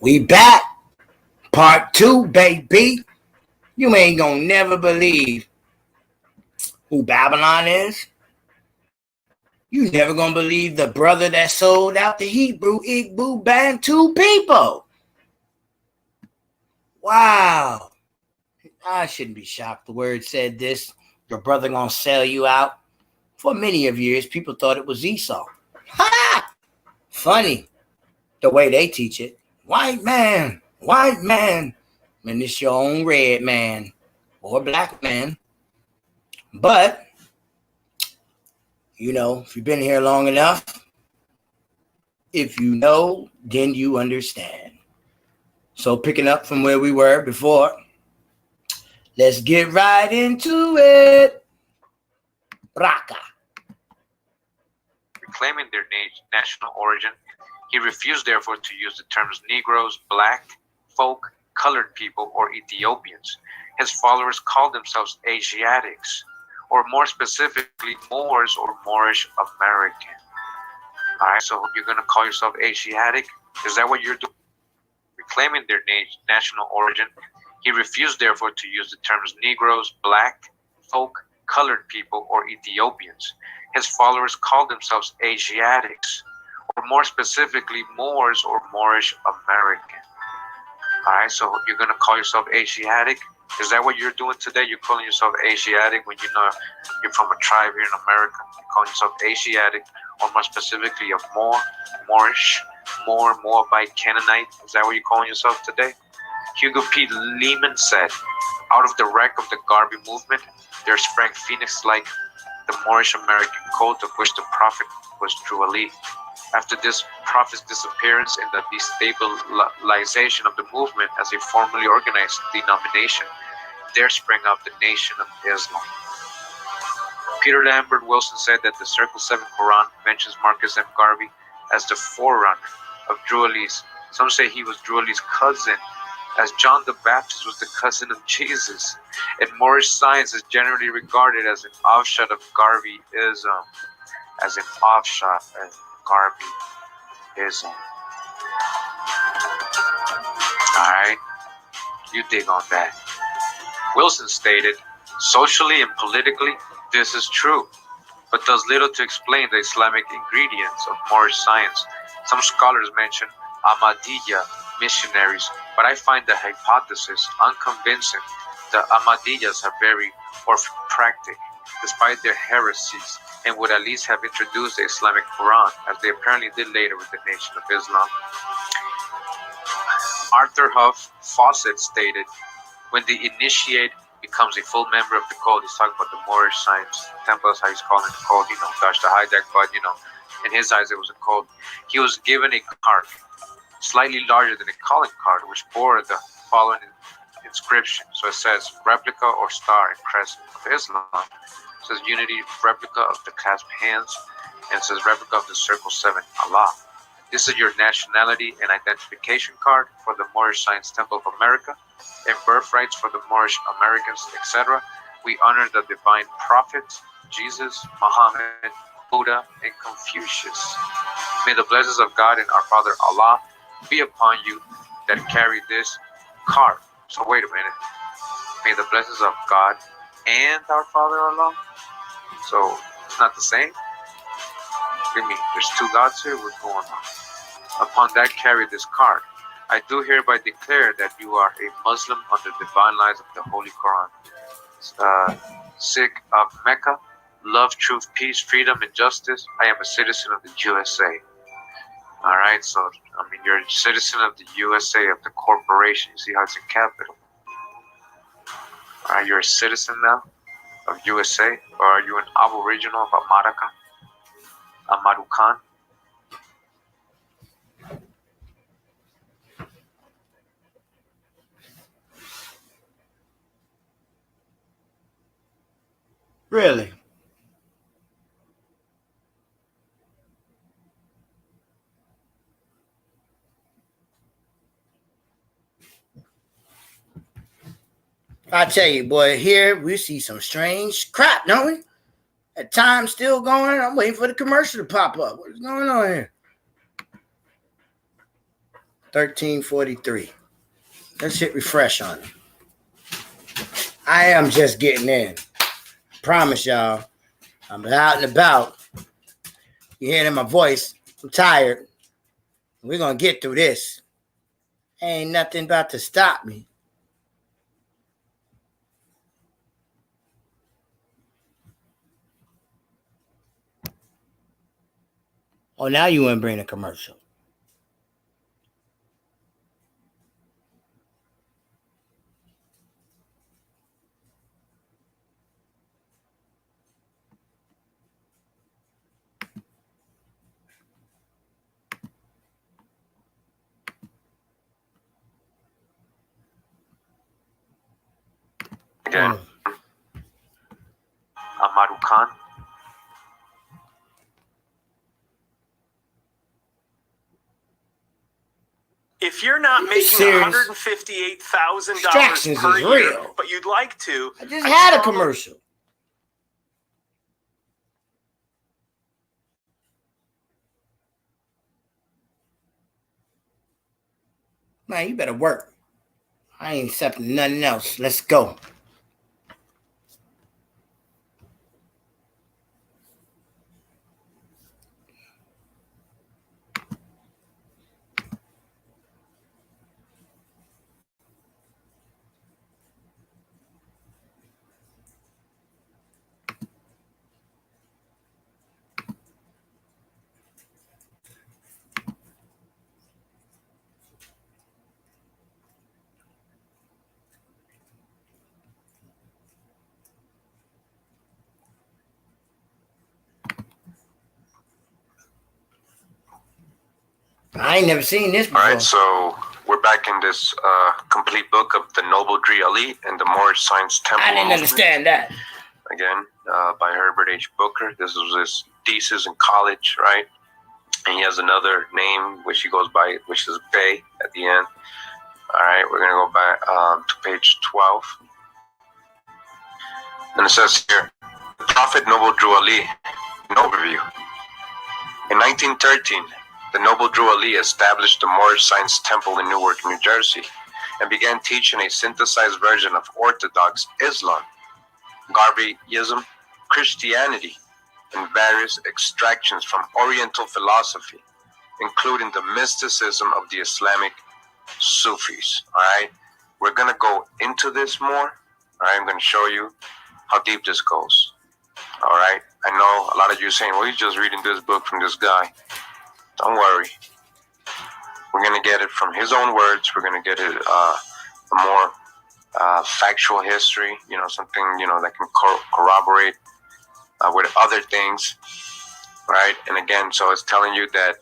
We back. Part 2, baby. You ain't gonna never believe who Babylon is. You never gonna believe the brother that sold out the Hebrew, Igbo, Bantu people. Wow. I shouldn't be shocked. The word said this. Your brother gonna sell you out. For many of years, people thought it was Esau. Ha! Funny the way they teach it. White man. And it's your own red man or black man. But, if you've been here long enough, if you know, then you understand. So picking up from where we were before, let's get right into it. Braka. Reclaiming their national origin, he refused, therefore, to use the terms Negroes, black, folk, colored people, or Ethiopians. His followers called themselves Asiatics, or more specifically, Moors or Moorish American. All right, so you're going to call yourself Asiatic? Is that what you're doing? Reclaiming their national origin, he refused, therefore, to use the terms Negroes, black, folk, colored people, or Ethiopians. His followers called themselves Asiatics, or more specifically, Moors or Moorish American. All right, so you're going to call yourself Asiatic? Is that what you're doing today? You're calling yourself Asiatic when you know you're from a tribe here in America. You're calling yourself Asiatic, or more specifically, a Moorish, Moabite, Canaanite. Is that what you're calling yourself today? Hugo P. Lehman said, out of the wreck of the Garvey movement, there sprang phoenix like the Moorish American cult of which the prophet was Drew Ali. After this prophet's disappearance and the destabilization of the movement as a formally organized denomination, there sprang up the Nation of Islam. Peter Lambert Wilson said that the Circle 7 Quran mentions Marcus M. Garvey as the forerunner of Drew Ali's. Some say he was Drew Ali's cousin, as John the Baptist was the cousin of Jesus. And Moorish science is generally regarded as an offshoot of Garveyism. Alright, you dig on that. Wilson stated, socially and politically, this is true, but does little to explain the Islamic ingredients of Moorish science. Some scholars mention Ahmadiyya missionaries, but I find the hypothesis unconvincing. The Ahmadiyyas are very orthopractic, despite their heresies, and would at least have introduced the Islamic Quran, as they apparently did later with the Nation of Islam. Arthur Huff Fawcett stated, when the initiate becomes a full member of the cult, he's talking about the Moorish Science Temple, that's how he's calling the cult, Dutch the high deck, but in his eyes it was a cult. He was given a card, slightly larger than a calling card, which bore the following inscription. So it says, replica or star and crest of Islam. It says unity replica of the clasped hands, and it says replica of the Circle 7, Allah. This is your nationality and identification card for the Moorish Science Temple of America, and birthrights for the Moorish Americans, etc. We honor the divine prophets, Jesus, Muhammad, Buddha, and Confucius. May the blessings of God and our Father Allah be upon you that carry this card. So wait a minute. May the blessings of God and our Father Allah? So it's not the same? What do you mean? There's two gods here? What's going on? Upon that carry this card. I do hereby declare that you are a Muslim under the divine lies of the Holy Quran. Sikh of Mecca, love, truth, peace, freedom, and justice. I am a citizen of the USA. All right, so, you're a citizen of the USA, of the corporation. You see how it's in capital. All right, you're a citizen now of USA, or are you an aboriginal of Amaru'Kian? Really? I tell you, boy, here we see some strange crap, don't we? At times still going. I'm waiting for the commercial to pop up. What's going on here? 1343. Let's hit refresh on it. I am just getting in. Promise y'all. I'm out and about. You hearing my voice? I'm tired. We're going to get through this. Ain't nothing about to stop me. Oh, now you want to bring a commercial. Again, Amaru'Kian. If you're not making $158,000 per year, but you'd like to, I just had a commercial. Man, you better work. I ain't accepting nothing else. Let's go. I ain't never seen this before. All right, so we're back in this complete book of the Noble Drew Ali and the Moorish Science Temple. I didn't understand that. Again, by Herbert H. Booker. This was his thesis in college, right? And he has another name which he goes by, which is Bay at the end. All right, we're going to go back to page 12. And it says here, the Prophet Noble Drew Ali, an overview. In 1913, the Noble Drew Ali established the Moorish Science Temple in Newark, New Jersey, and began teaching a synthesized version of Orthodox Islam, Garveyism, Christianity, and various extractions from Oriental philosophy, including the mysticism of the Islamic Sufis. All right, we're going to go into this more. All right, I'm going to show you how deep this goes. All right, I know a lot of you are saying, well, he's just reading this book from this guy. Don't worry. We're going to get it from his own words. We're going to get it a more factual history, something, that can corroborate with other things, right? And again, so it's telling you that,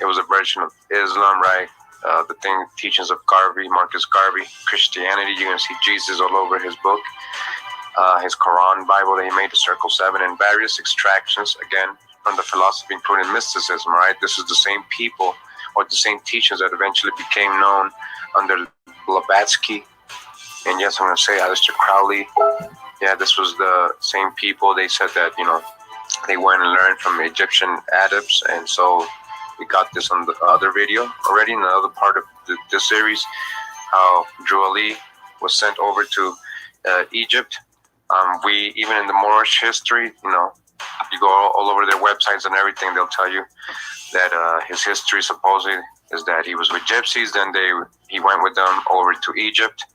it was a version of Islam, right? The teachings of Marcus Garvey, Christianity, you're going to see Jesus all over his book, his Quran Bible that he made, the Circle 7, and various extractions, again, from the philosophy, including mysticism, right? This is the same people or the same teachings that eventually became known under Blavatsky. And yes, I'm going to say Aleister Crowley. Yeah, this was the same people. They said that, they went and learned from Egyptian adepts. And so we got this on the other video already in another part of this series, how Drew Ali was sent over to Egypt. We, even in the Moorish history, you go all over their websites and everything, they'll tell you that his history supposedly is that he was with gypsies, then he went with them over to Egypt,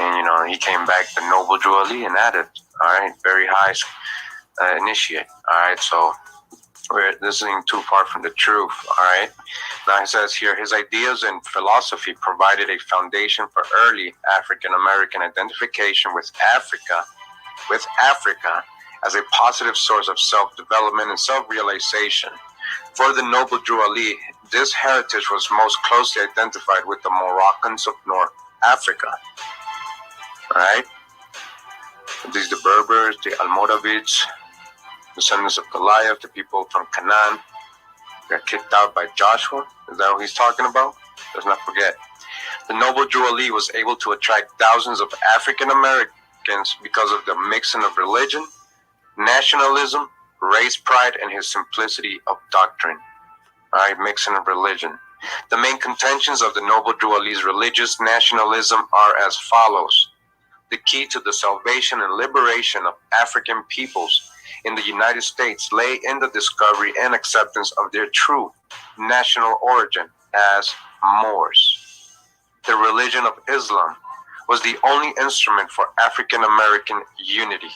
and he came back the Noble Drew Ali and adept. All right, very high initiate. All right, so this isn't too far from the truth. All right, now it says here, his ideas and philosophy provided a foundation for early African American identification with Africa as a positive source of self-development and self-realization. For the Noble Drew Ali, this heritage was most closely identified with the Moroccans of North Africa. Right? These the Berbers, the Almoravids, descendants of Goliath, the people from Canaan, got kicked out by Joshua. Is that what he's talking about? Let's not forget. The Noble Drew Ali was able to attract thousands of African Americans because of the mixing of religion, nationalism, race pride, and his simplicity of doctrine. All right, mixing of religion. The main contentions of the noble Drew Ali's religious nationalism are as follows. The key to the salvation and liberation of African peoples in the United States lay in the discovery and acceptance of their true national origin as Moors. The religion of Islam was the only instrument for African American unity,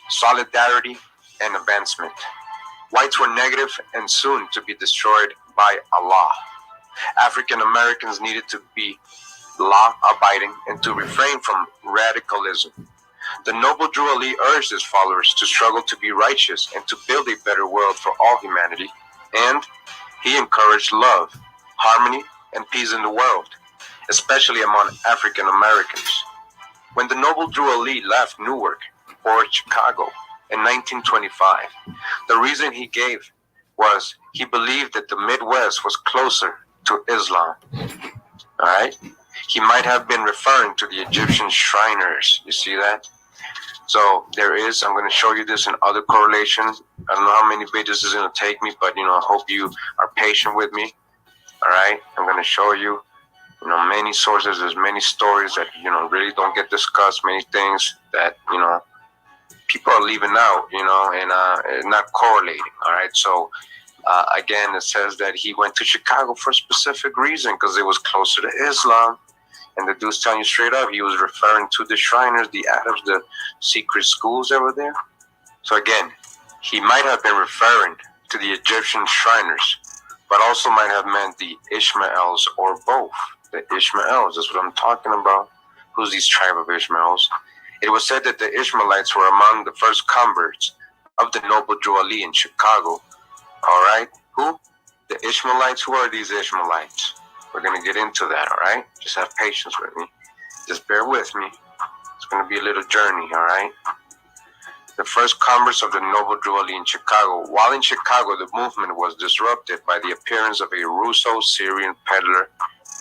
solidarity, and advancement. Whites were negative and soon to be destroyed by Allah. African Americans needed to be law-abiding and to refrain from radicalism. The noble Drew Ali urged his followers to struggle to be righteous and to build a better world for all humanity, and he encouraged love, harmony, and peace in the world, especially among African Americans. When the noble Drew Ali left Newark or Chicago in 1925, the reason he gave was he believed that the Midwest was closer to Islam. All right? He might have been referring to the Egyptian Shriners. You see that? So there is, I'm going to show you this in other correlations. I don't know how many videos this is going to take me, but, I hope you are patient with me. All right? I'm going to show you, many sources. There's many stories that, really don't get discussed, many things that, people are leaving out, and not correlating. All right? So, again, it says that he went to Chicago for a specific reason, because it was closer to Islam. And the dude's telling you straight up, he was referring to the Shriners, the Arabs, the secret schools that were there. So again, he might have been referring to the Egyptian Shriners, but also might have meant the Ishmaels or both. The Ishmaels, that's what I'm talking about. Who's these tribe of Ishmaels? It was said that the Ishmaelites were among the first converts of the noble Drew Ali in Chicago. All right, who? The Ishmaelites. Who are these Ishmaelites? We're going to get into that, all right? Just have patience with me. Just bear with me. It's going to be a little journey, all right? The first converts of the noble Drew Ali in Chicago. While in Chicago, the movement was disrupted by the appearance of a Russo-Syrian peddler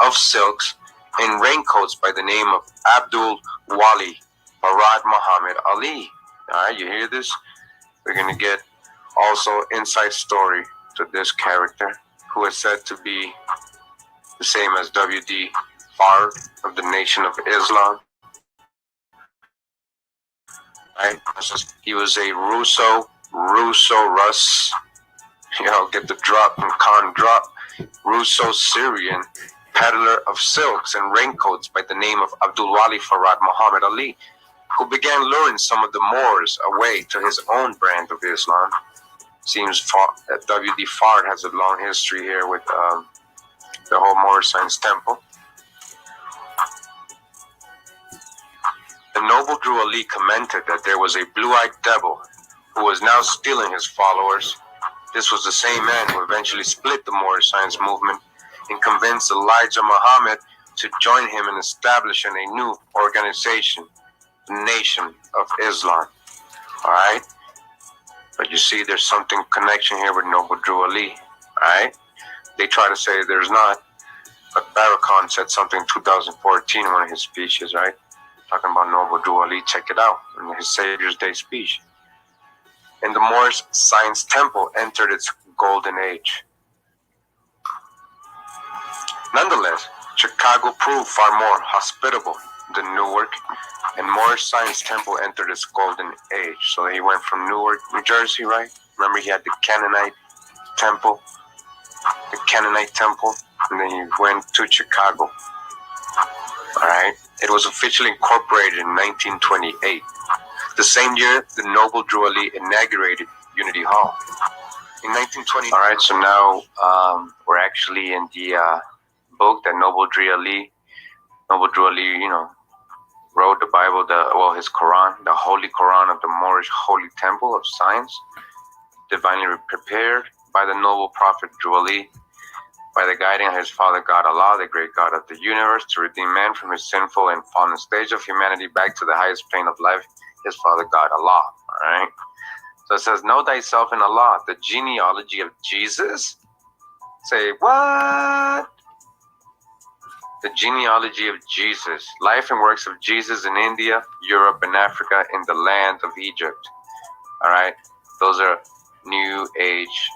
of silks and raincoats by the name of Abdul Wali Farad Muhammad Ali. All right, you hear this? We're going to get also inside story to this character, who is said to be the same as W.D. Fard of the Nation of Islam. Right? He was a Russo-Russ, get the drop and con drop, Russo-Syrian peddler of silks and raincoats by the name of Abdul Wali Farad Muhammad Ali, who began luring some of the Moors away to his own brand of Islam. Seems that W.D. Fard has a long history here with the whole Moorish-Slave'S temple. The noble Drew Ali commented that there was a blue-eyed devil who was now stealing his followers. This was the same man who eventually split the Moorish-Slave'S movement and convinced Elijah Muhammad to join him in establishing a new organization, the Nation of Islam. All right? But you see, there's something connection here with noble Drew Ali. All right? They try to say there's not, but Farrakhan said something in 2014 in one of his speeches, right? Talking about noble Drew Ali. Check it out in his Savior's Day speech. And the Moorish Science Temple entered its golden age. Nonetheless, Chicago proved far more hospitable than Newark, and Moorish Science Temple entered its golden age. So he went from Newark, New Jersey, right? Remember, he had the Canaanite Temple, and then he went to Chicago. All right. It was officially incorporated in 1928. The same year, the noble Drew Ali inaugurated Unity Hall. In 1920. All right. So now we're actually in the book that noble Drew Ali, wrote the Bible, his Quran, the Holy Quran of the Moorish Holy Temple of Science, divinely prepared by the noble prophet Drew Ali, by the guiding of his Father God Allah, the great God of the universe, to redeem man from his sinful and fallen stage of humanity back to the highest plane of life, his Father God Allah. All right. So it says, know thyself in Allah, the genealogy of Jesus. Say, what? The genealogy of Jesus, life and works of Jesus in India, Europe, and Africa, in the land of Egypt. All right. Those are New Age,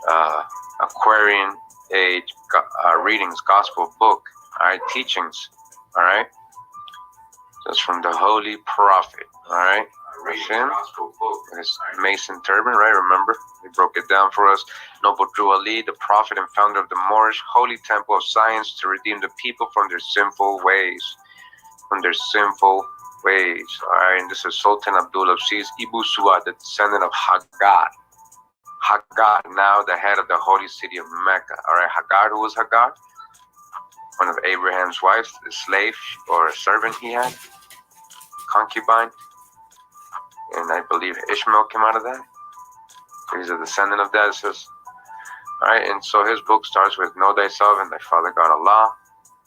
Aquarian age readings, gospel book, all right, teachings, all right. That's from the Holy Prophet, all right. Him, his Mason turban, right? Remember, he broke it down for us. Noble Drew Ali, the prophet and founder of the Moorish Holy Temple of Science, to redeem the people from their sinful ways. From their sinful ways. All right, and this is Sultan Abdul Aziz Ibu Suad, the descendant of Hagar. Hagar, now the head of the holy city of Mecca. All right, Hagar, who was Hagar? One of Abraham's wives, a slave or a servant he had, concubine. And I believe Ishmael came out of that. So he's a descendant of that. It says, all right, and so his book starts with Know thyself and thy Father God Allah.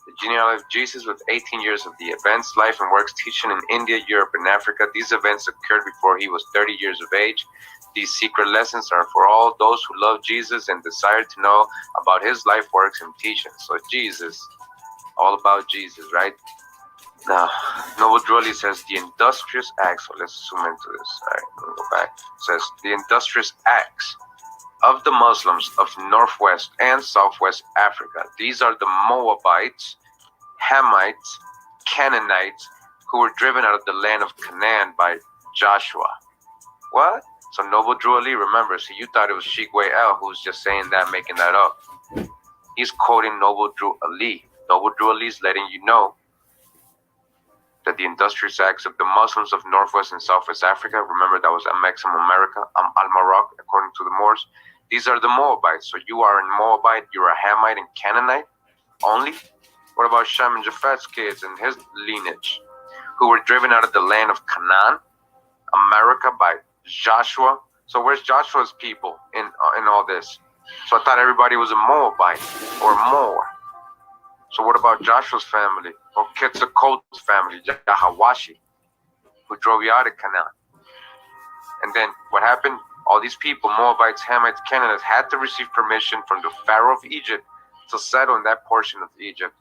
The genealogy of Jesus with 18 years of the events, life, and works teaching in India, Europe, and Africa. These events occurred before he was 30 years of age. These secret lessons are for all those who love Jesus and desire to know about his life, works, and teachings. So Jesus, all about Jesus, right? Now, Noble Drew Ali says the industrious acts. So let's zoom into this. All right, we'll go back. It says the industrious acts of the Muslims of Northwest and Southwest Africa. These are the Moabites, Hamites, Canaanites, who were driven out of the land of Canaan by Joshua. What? So Noble Drew Ali, remember, so you thought it was Sheikh Way L who's just saying that, making that up. He's quoting Noble Drew Ali. Noble Drew Ali is letting you know that the industrious acts of the Muslims of Northwest and Southwest Africa, remember that was Mexico, America, Al-Maroc, according to the Moors. These are the Moabites. So you are a Moabite, you're a Hamite and Canaanite only? What about Shem and Japhet's kids and his lineage, who were driven out of the land of Canaan, America, by Joshua? So where's Joshua's people in all this? So I thought everybody was a Moabite or Moor. So what about Joshua's family or Quetzalcoatl's family, Yahawashi, who drove you out of Canaan? And then what happened? All these people, Moabites, Hamites, Canaanites, had to receive permission from the Pharaoh of Egypt to settle in that portion of Egypt.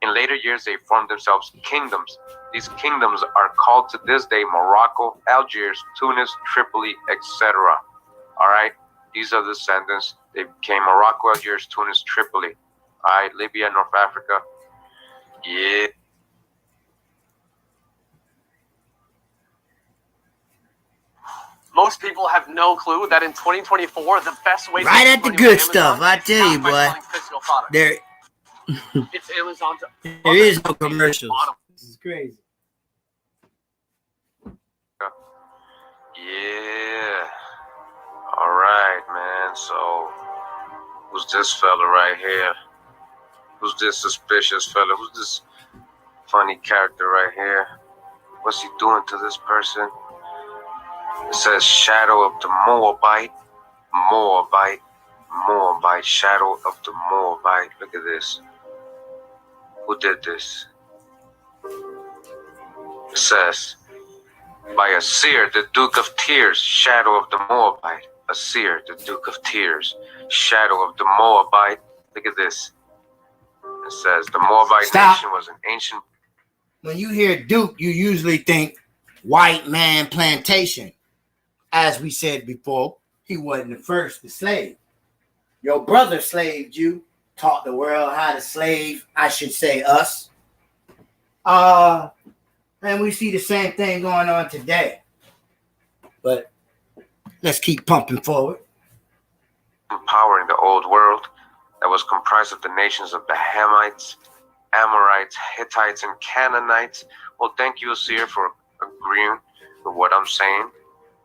In later years, they formed themselves kingdoms. These kingdoms are called to this day Morocco, Algiers, Tunis, Tripoli, etc. All right? These are the descendants. They became Morocco, Algiers, Tunis, Tripoli. All right, Libya, North Africa. Yeah. Most people have no clue that in 2024, the best way right to at the good stuff, I tell you, boy. There it's Amazon's. There is no commercials. This is crazy. Yeah. All right, man. So, who's this fella right here? Who's this suspicious fella? Who's this funny character right here? What's he doing to this person? It says shadow of the Moabite, Moabite, Moabite, shadow of the Moabite. Look at this. Who did this? It says, by Asir, the Duke of Tears, shadow of the Moabite. Asir, the Duke of Tears, shadow of the Moabite. Look at this. It says the Moabite nation was an ancient. When you hear Duke, you usually think white man plantation. As we said before, he wasn't the first to slave. Your brother slaved you, taught the world how to slave, I should say us. And we see the same thing going on today. But let's keep pumping forward. Power in the old world that was comprised of the nations of the Hamites, Amorites, Hittites, and Canaanites. Well, thank you, Asir, for agreeing with what I'm saying.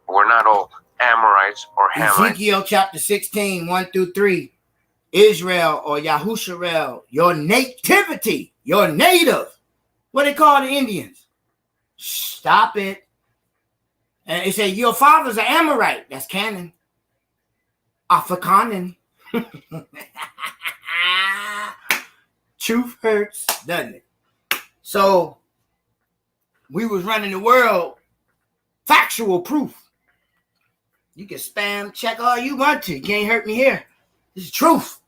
We're not all Amorites or Hamites. Ezekiel chapter 16, 1-3. Israel or Yahusharel, your nativity, your native. What they call the Indians? Stop it. And it said, your father's an Amorite. That's canon. Afrikanen. Truth hurts, doesn't it? So we was running the world. Factual proof. You can spam check all you want to. You can't hurt me here. This is truth.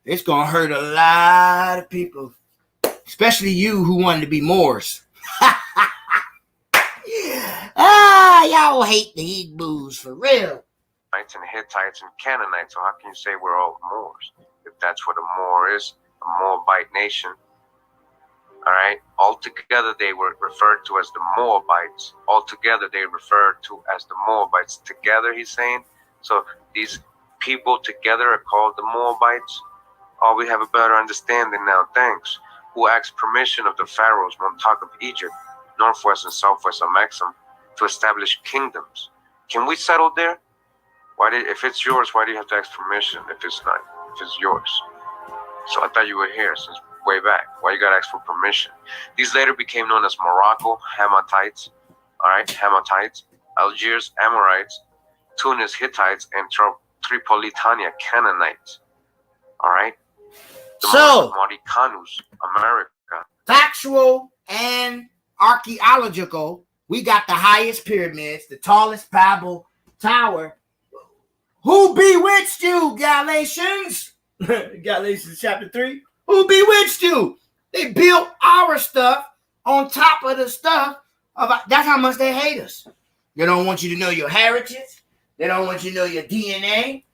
It's going to hurt a lot of people, especially you who wanted to be Moors. Y'all hate the Hebrews for real. And Hittites and Canaanites. So how can you say we're all Moors? If That's what a Moor is, a Moabite nation. All right. Altogether, they were referred to as the Moabites. Altogether, they referred to as the Moabites. Together, he's saying. So these people together are called the Moabites. Oh, we have a better understanding now. Thanks. Who asked permission of the pharaohs, Montauk of Egypt, northwest and southwest of Maxim, to establish kingdoms. Can we settle there? If it's yours, why do you have to ask permission if it's not? If it's yours? So I thought you were here since way back. Why you gotta ask for permission? These later became known as Morocco, Hammatites, all right, Hammatites, Algiers, Amorites, Tunis, Hittites, and Tripolitania, Canaanites, all right? So, Moorish-Slave'S, America. Factual and archaeological, we got the highest pyramids, the tallest Babel Tower. Who bewitched you, Galatians? Galatians chapter 3. Who bewitched you? They built our stuff on top of the stuff. That's how much they hate us. They don't want you to know your heritage. They don't want you to know your DNA.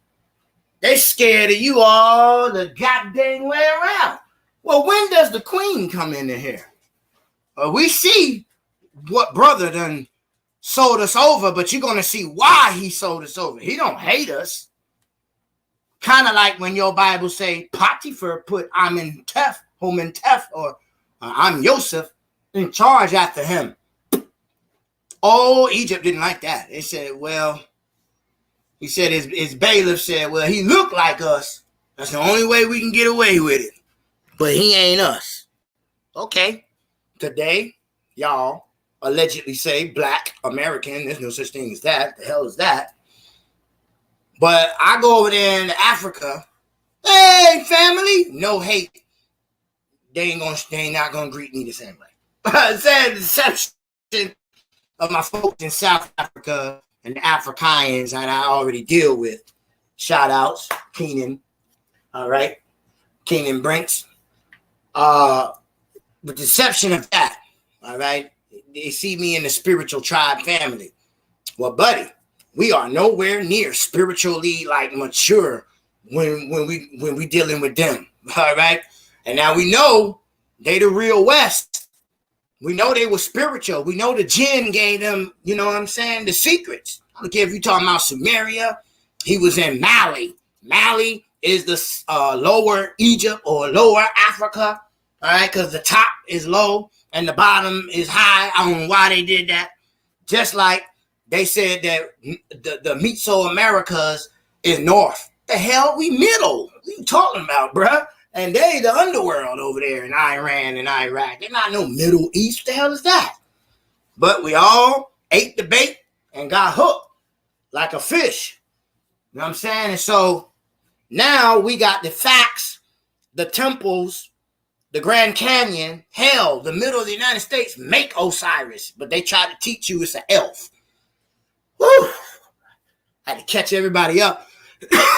They scared of you all the goddamn way around. Well, when does the queen come into here? We see what brother done sold us over, but you're going to see why he sold us over. He don't hate us. Kind of like when your Bible say Potiphar put Amenhotep, or I'm Joseph in charge after him. Oh, Egypt didn't like that. They said, well, he said his bailiff said, well, he looked like us. That's the only way we can get away with it. But he ain't us. Okay. Today, y'all allegedly say black American. There's no such thing as that. The hell is that? But I go over there in Africa. Hey, family. No hate. They ain't not gonna greet me the same way. Sad deception of my folks in South Africa and the Africans that I already deal with. Shout outs, Keenan. All right. Keenan Brinks. The deception of that. All right. They see me in the spiritual tribe family. Well, buddy, we are nowhere near spiritually like mature when we dealing with them. All right. And now we know they the real West. We know they were spiritual. We know the jinn gave them, you know what I'm saying, the secrets. I don't care if you're talking about Sumeria. He was in Mali. Mali is the lower Egypt or lower Africa. All right, because the top is low and the bottom is high. I don't know why they did that. Just like they said that the Mesoamericas is north. The hell, we middle. What are you talking about, bruh? And they the underworld over there in Iran and Iraq. They're not no Middle East. What the hell is that? But we all ate the bait and got hooked like a fish. You know what I'm saying? And so now we got the facts, the temples, the Grand Canyon, hell, the middle of the United States make Osiris, but they tried to teach you it's an elf. Woo! Had to catch everybody up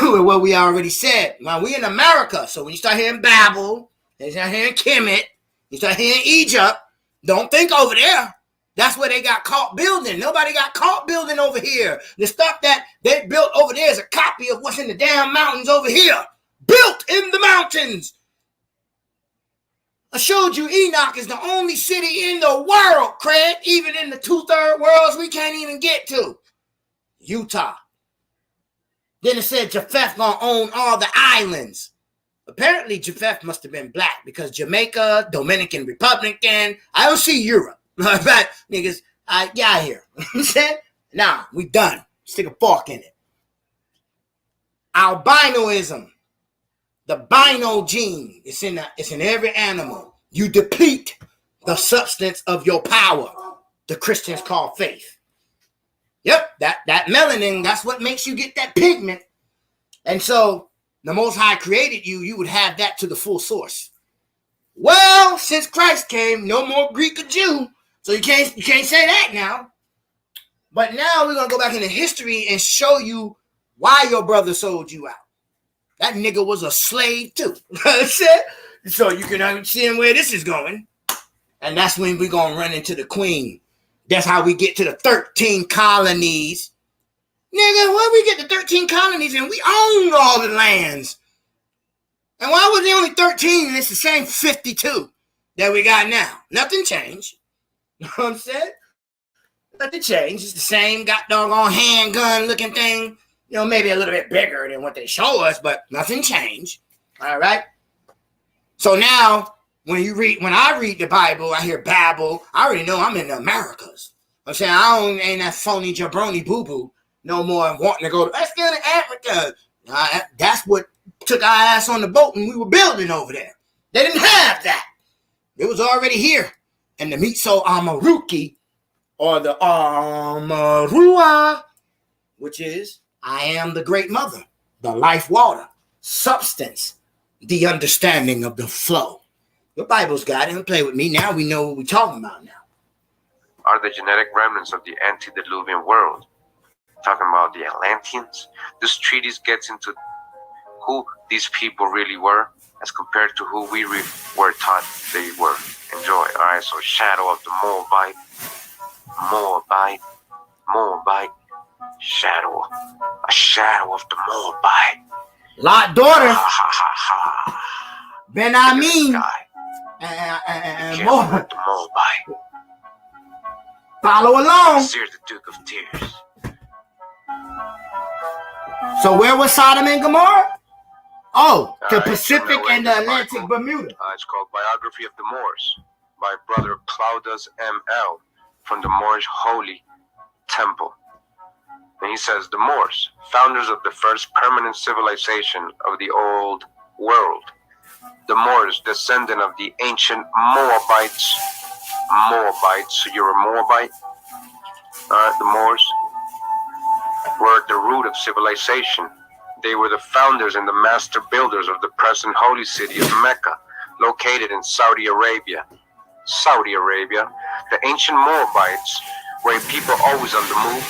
with what we already said. Now, we in America, so when you start hearing Babel, you start hearing Kemet, you start hearing Egypt, don't think over there. That's where they got caught building. Nobody got caught building over here. The stuff that they built over there is a copy of what's in the damn mountains over here. Built in the mountains. I showed you Enoch is the only city in the world, Craig, even in the 2/3 worlds we can't even get to. Utah. Then it said Japheth gonna own all the islands. Apparently Japheth must have been black because Jamaica, Dominican Republic, I don't see Europe. But niggas, get out here. You said, nah, we done. Stick a fork in it. Albinoism. The bino gene is in every animal. You deplete the substance of your power. The Christians call faith. Yep, that melanin, that's what makes you get that pigment. And so the Most High created you, you would have that to the full source. Well, since Christ came, no more Greek or Jew. So you can't say that now. But now we're gonna go back into history and show you why your brother sold you out. That nigga was a slave too. So you can understand where this is going. And that's when we're going to run into the queen. That's how we get to the 13 colonies. Nigga, where we get the 13 colonies and we own all the lands. And why was there only 13 and it's the same 52 that we got now? Nothing changed. You know what I'm saying? Nothing changed. It's the same doggone handgun looking thing. You know, maybe a little bit bigger than what they show us, but nothing changed. All right. So now when I read the Bible, I hear Babel, I already know I'm in the Americas. I'm saying ain't that phony jabroni boo-boo no more wanting to go to, let's go to Africa. That's what took our ass on the boat and we were building over there. They didn't have that. It was already here. And the Mitso Amaru'Ki, or the Amaru'a, which is, I am the great mother, the life water, substance, the understanding of the flow. The Bible's got it. Don't play with me. Now we know what we're talking about now. Are the genetic remnants of the antediluvian world. Talking about the Atlanteans. This treatise gets into who these people really were as compared to who we were taught they were. Enjoy. All right, so shadow of the Moabite, shadow, a shadow of the Moabite. Lot daughter, Ben Amin, and more. The Moabite. Follow along. Seer the Duke of Tears. So where was Sodom and Gomorrah? Oh, the Right, Pacific and the Atlantic Bermuda. It's called Biography of the Moors by Brother Claudius M.L. from the Moorish Holy Temple. And he says, the Moors, founders of the first permanent civilization of the old world. The Moors, descendant of the ancient Moabites. So you're a Moabite? The Moors were at the root of civilization. They were the founders and the master builders of the present holy city of Mecca, located in Saudi Arabia. The ancient Moabites were a people always on the move.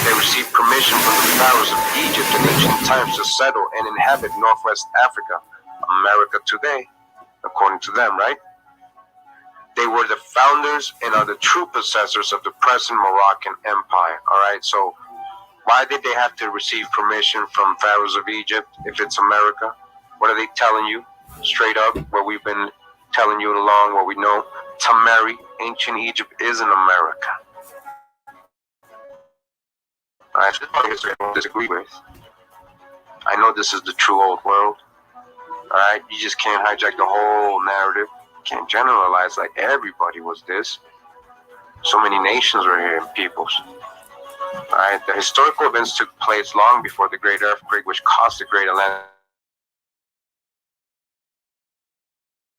They received permission from the pharaohs of Egypt in ancient times to settle and inhabit Northwest Africa, America today, according to them, right? They were the founders and are the true possessors of the present Moroccan Empire, all right? So why did they have to receive permission from pharaohs of Egypt if it's America? What are they telling you? Straight up, what we've been telling you along, what we know. Tamari, ancient Egypt is in America. All right, this is part history I don't disagree with. I know this is the true old world. All right, you just can't hijack the whole narrative. You can't generalize like everybody was this. So many nations were here and peoples. All right, the historical events took place long before the great earthquake, which caused the great Atlantic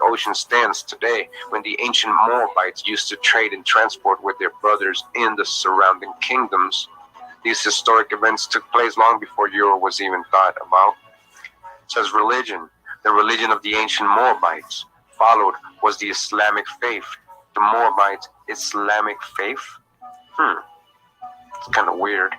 Ocean stands today, when the ancient Moabites used to trade and transport with their brothers in the surrounding kingdoms. These historic events took place long before Europe was even thought about. It says religion. The religion of the ancient Moabites followed was the Islamic faith. The Moabites, Islamic faith? It's kind of weird.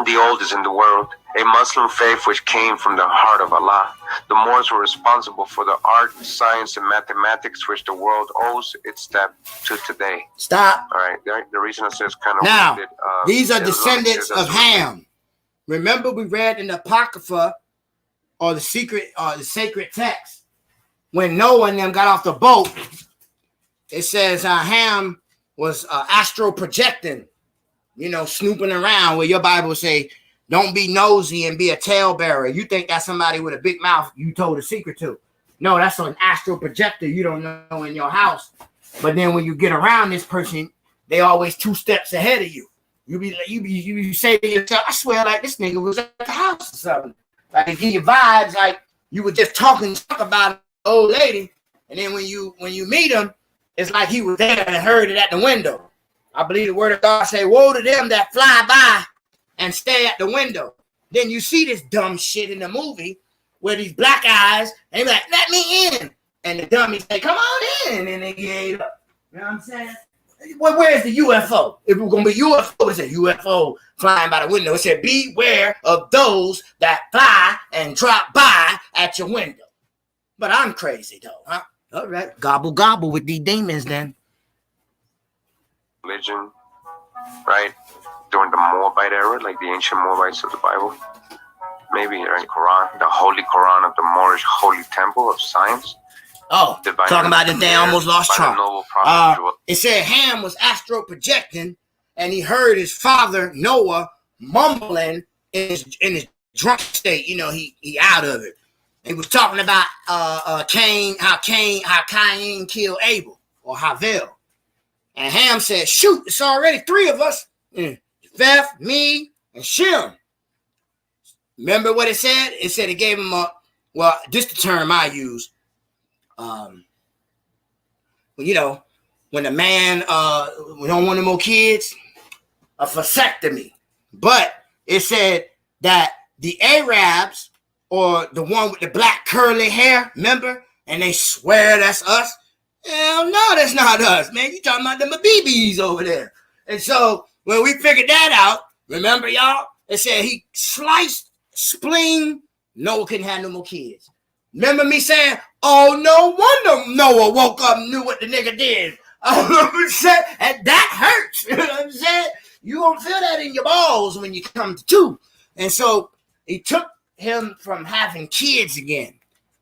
The oldest in the world, a Muslim faith which came from the heart of Allah. The Moors were responsible for the art, science, and mathematics which the world owes its step to today. Stop. All right, the reason I say it's kind of now, weird, these are descendants of Ham. Remember, we read in the Apocrypha or the sacred text when Noah and them got off the boat. It says Ham was astral projecting. You know, snooping around, where your Bible say, don't be nosy and be a talebearer. You think that's somebody with a big mouth you told a secret to. No, that's an astral projector you don't know in your house. But then when you get around this person, they always 2 steps ahead of you. You say to yourself, I swear like this nigga was at the house or something. Like it give you vibes like you were just talk about an old lady. And then when you meet him, it's like he was there and heard it at the window. I believe the word of God say, woe to them that fly by and stay at the window. Then you see this dumb shit in the movie where these black eyes, they be like, let me in. And the dummies say, come on in. And they get ate up. You know what I'm saying? Well, where's the UFO? If it was going to be UFO, it's a UFO flying by the window. It said, beware of those that fly and drop by at your window. But I'm crazy, though, huh? All right. Gobble, gobble with these demons, then. Religion, right? During the Moabite era, like the ancient Moabites of the Bible. maybe, right? Quran, the Holy Quran of the Moorish Holy Temple of Science. Oh, talking about this thing almost lost track. It said Ham was astro projecting, and he heard his father Noah mumbling in his drunk state. You know, he out of it. He was talking about Cain, how Cain killed Abel or Havel, and Ham said, "Shoot, it's already 3 of us: Japheth, me, and Shem." Remember what it said? It said it gave him a, well, just the term I use. You know, when a man we don't want no more kids, a vasectomy. But it said that the Arabs, or the one with the black curly hair, remember? And they swear that's us. Hell no, that's not us, man. You talking about them BBs over there. And so when we figured that out, remember y'all? It said he sliced spleen. Noah couldn't have no more kids. Remember me saying, oh, no wonder Noah woke up and knew what the nigga did. And that hurts. You know what I'm saying? You gonna feel that in your balls when you come to 2. And so he took him from having kids again.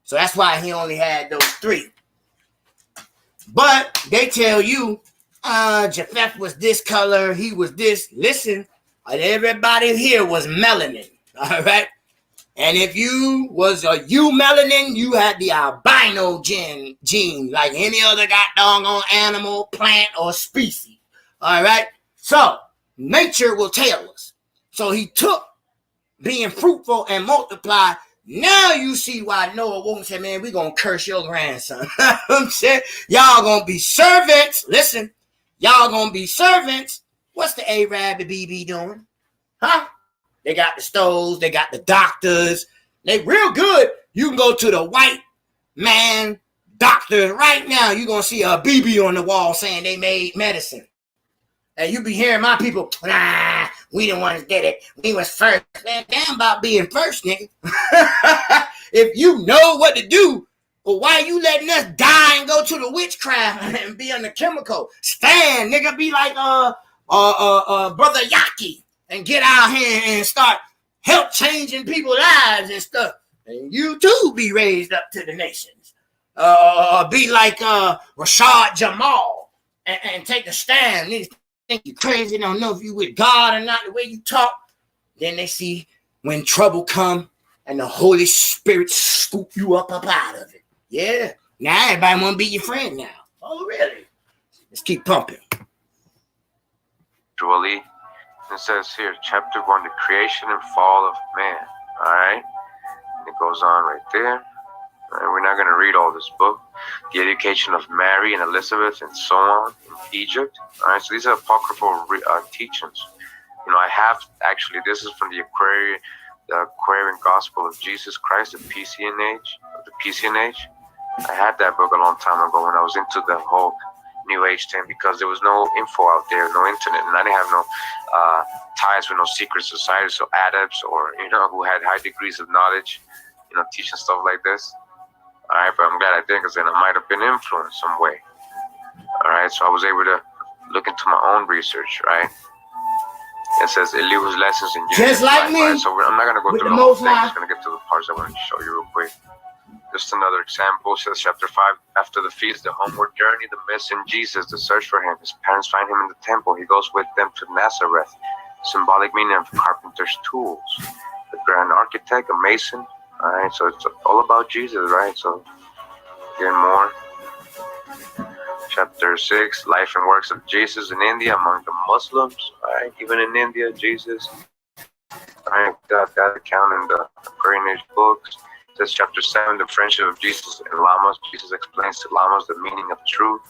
So that's why he only had those 3. But they tell you, Japheth was this color, he was this. Listen, everybody here was melanin. All right? And if you was a melanin, you had the albino gene, like any other doggone animal, plant, or species. All right? So, nature will tell us. So he took being fruitful and multiply. Now you see why Noah won't say, man, we're going to curse your grandson. I'm saying, y'all going to be servants. Listen, y'all going to be servants. What's the Arab and BB doing? Huh? They got the stoves. They got the doctors. They real good. You can go to the white man doctor right now. You're going to see a BB on the wall saying they made medicine. And you be hearing my people, nah, we the ones did it. We was first. Man, damn about being first, nigga. If you know what to do, well, why you letting us die and go to the witchcraft and be on the chemical? Stand, nigga, be like Brother Yaki. And get out here and start help changing people's lives and stuff. And you too be raised up to the nations. Be like Rashad Jamal and take a stand. Niggas think you crazy, don't know if you with God or not, the way you talk. Then they see when trouble come and the Holy Spirit scoop you up out of it. Yeah. Now everybody want to be your friend now. Oh, really? Let's keep pumping. Julie. It says here, chapter 1, the creation and fall of man. All right. And it goes on right there. All right, we're not going to read all this book. The education of Mary and Elizabeth and so on in Egypt. All right. So these are apocryphal teachings. You know, I have actually, this is from the Aquarian Gospel of Jesus Christ, the PCN age. I had that book a long time ago when I was into the whole New Age thing, because there was no info out there, no internet, and I didn't have no ties with no secret society, so adepts or, you know, who had high degrees of knowledge, you know, teaching stuff like this. All right, but I'm glad I did, because then I might have been influenced some way. All right, so I was able to look into my own research, right? It says Elihu's lessons in just like me. Right? So I'm not going to go through the whole thing. I'm just going to get to the parts I want to show you real quick. Just another example, says chapter 5, after the feast, the homeward journey, the missing Jesus, the search for him. His parents find him in the temple. He goes with them to Nazareth, symbolic meaning of carpenter's tools. The grand architect, a mason. All right, so it's all about Jesus, right? So, again, more. Chapter 6, life and works of Jesus in India among the Muslims. All right, even in India, Jesus. All right, got that account in the Aquarian Age books. Says chapter 7, the friendship of Jesus and Lamas. Jesus explains to Lamas the meaning of truth.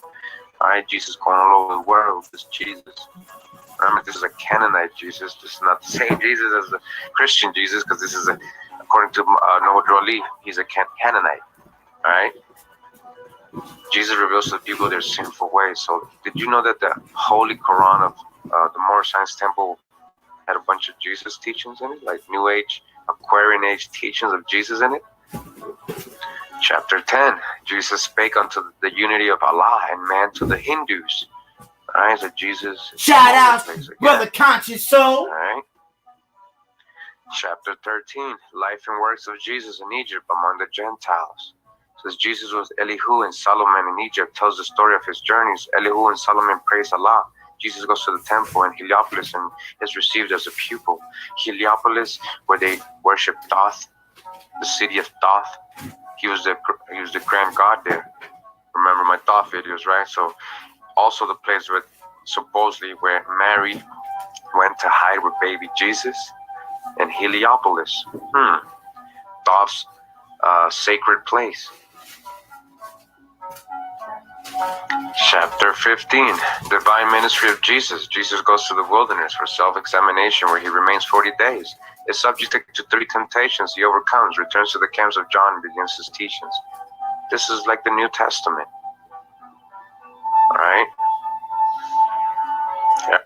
All right, Jesus going all over the world. This Jesus. Remember, this is a Canaanite Jesus. This is not the same Jesus as the Christian Jesus, because this is, according to Noah Droli, he's a Canaanite. All right. Jesus reveals to the people their sinful ways. So, did you know that the Holy Quran of the Moorish-Slave'S temple had a bunch of Jesus teachings in it, like New Age, Aquarian Age teachings of Jesus in it? Chapter 10, Jesus spake unto the unity of Allah and man to the Hindus. All right, so Jesus. Shout out, brother Conscious Soul. All right. Chapter 13, Life and Works of Jesus in Egypt among the Gentiles. Says Jesus was Elihu and Solomon in Egypt, tells the story of his journeys. Elihu and Solomon praise Allah. Jesus goes to the temple in Heliopolis and is received as a pupil. Heliopolis, where they worship Thoth, the city of Thoth. He was the grand god there. Remember my Thoth videos, right? So also the place where supposedly where Mary went to hide with baby Jesus. And Heliopolis, Thoth's sacred place. Chapter 15, Divine Ministry of Jesus. Jesus goes to the wilderness for self-examination where he remains 40 days. Is subjected to 3 temptations. He overcomes, returns to the camps of John, and begins his teachings. This is like the New Testament. All right? Yeah.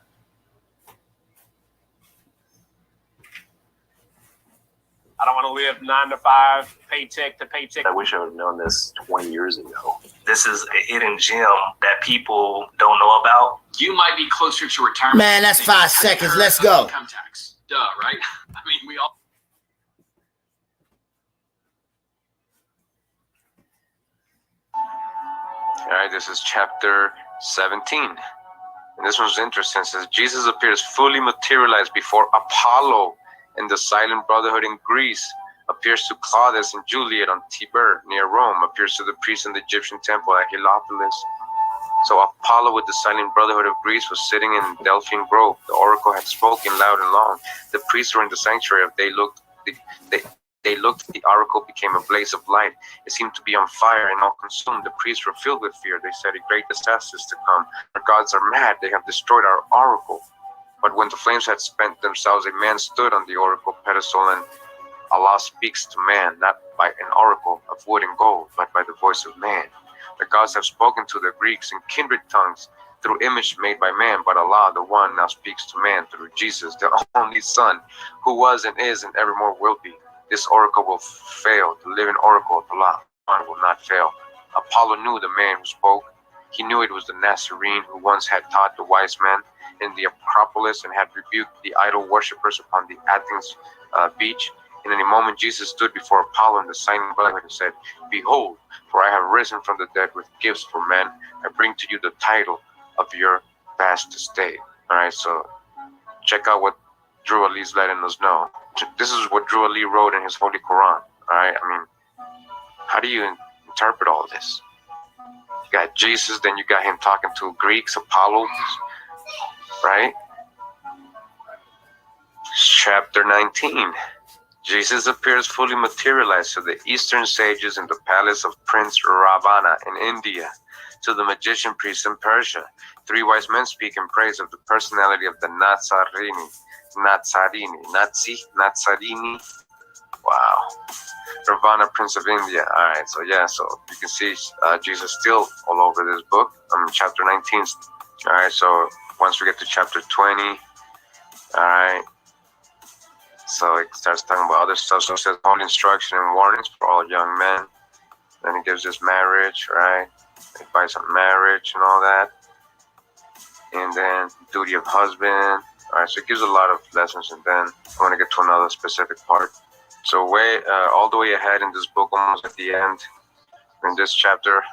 I don't want to live 9 to 5, paycheck to paycheck. I wish I would have known this 20 years ago. This is a hidden gem that people don't know about. You might be closer to retirement. Man, that's 5 seconds. Let's go. Income tax. Duh, right? I mean, we all. All right, this is chapter 17. And this one's interesting. It says, Jesus appears fully materialized before Apollo and the Silent Brotherhood in Greece, appears to Claudius and Juliet on Tiber near Rome, appears to the priests in the Egyptian temple at Heliopolis. So Apollo with the Silent Brotherhood of Greece was sitting in Delphian Grove. The oracle had spoken loud and long. The priests were in the sanctuary. They looked, the oracle became a blaze of light. It seemed to be on fire and all consumed. The priests were filled with fear. They said, a great disaster is to come. Our gods are mad. They have destroyed our oracle. But when the flames had spent themselves, a man stood on the oracle pedestal, and Allah speaks to man, not by an oracle of wood and gold, but by the voice of man. The gods have spoken to the Greeks in kindred tongues through image made by man, but Allah, the one, now speaks to man through Jesus, the only Son, who was and is and evermore will be. This oracle will fail. The living oracle of Allah will not fail. Apollo knew the man who spoke. He knew it was the Nazarene who once had taught the wise men in the Acropolis and had rebuked the idol worshippers upon the Athens beach. And in a moment, Jesus stood before Apollo and the Silent Brotherhood and said, behold, for I have risen from the dead with gifts for men. I bring to you the title of your vast estate. All right, so check out what Drew Ali's letting us know. This is what Drew Ali wrote in his Holy Quran. All right, I mean, how do you interpret all this? You got Jesus, then you got him talking to Greeks, Apollos, right? Chapter 19. Jesus appears fully materialized to the Eastern sages in the palace of Prince Ravana in India, to the magician priests in Persia. 3 wise men speak in praise of the personality of the Nazarini. Wow. Ravana, Prince of India. All right, so yeah, so you can see Jesus still all over this book. Chapter 19. All right, so once we get to chapter 20, all right, so it starts talking about other stuff. So it says holy instruction and warnings for all young men. Then it gives us marriage, right? Advice on marriage and all that. And then duty of husband. All right, so it gives a lot of lessons. And then I want to get to another specific part. So all the way ahead in this book, almost at the end, in this chapter,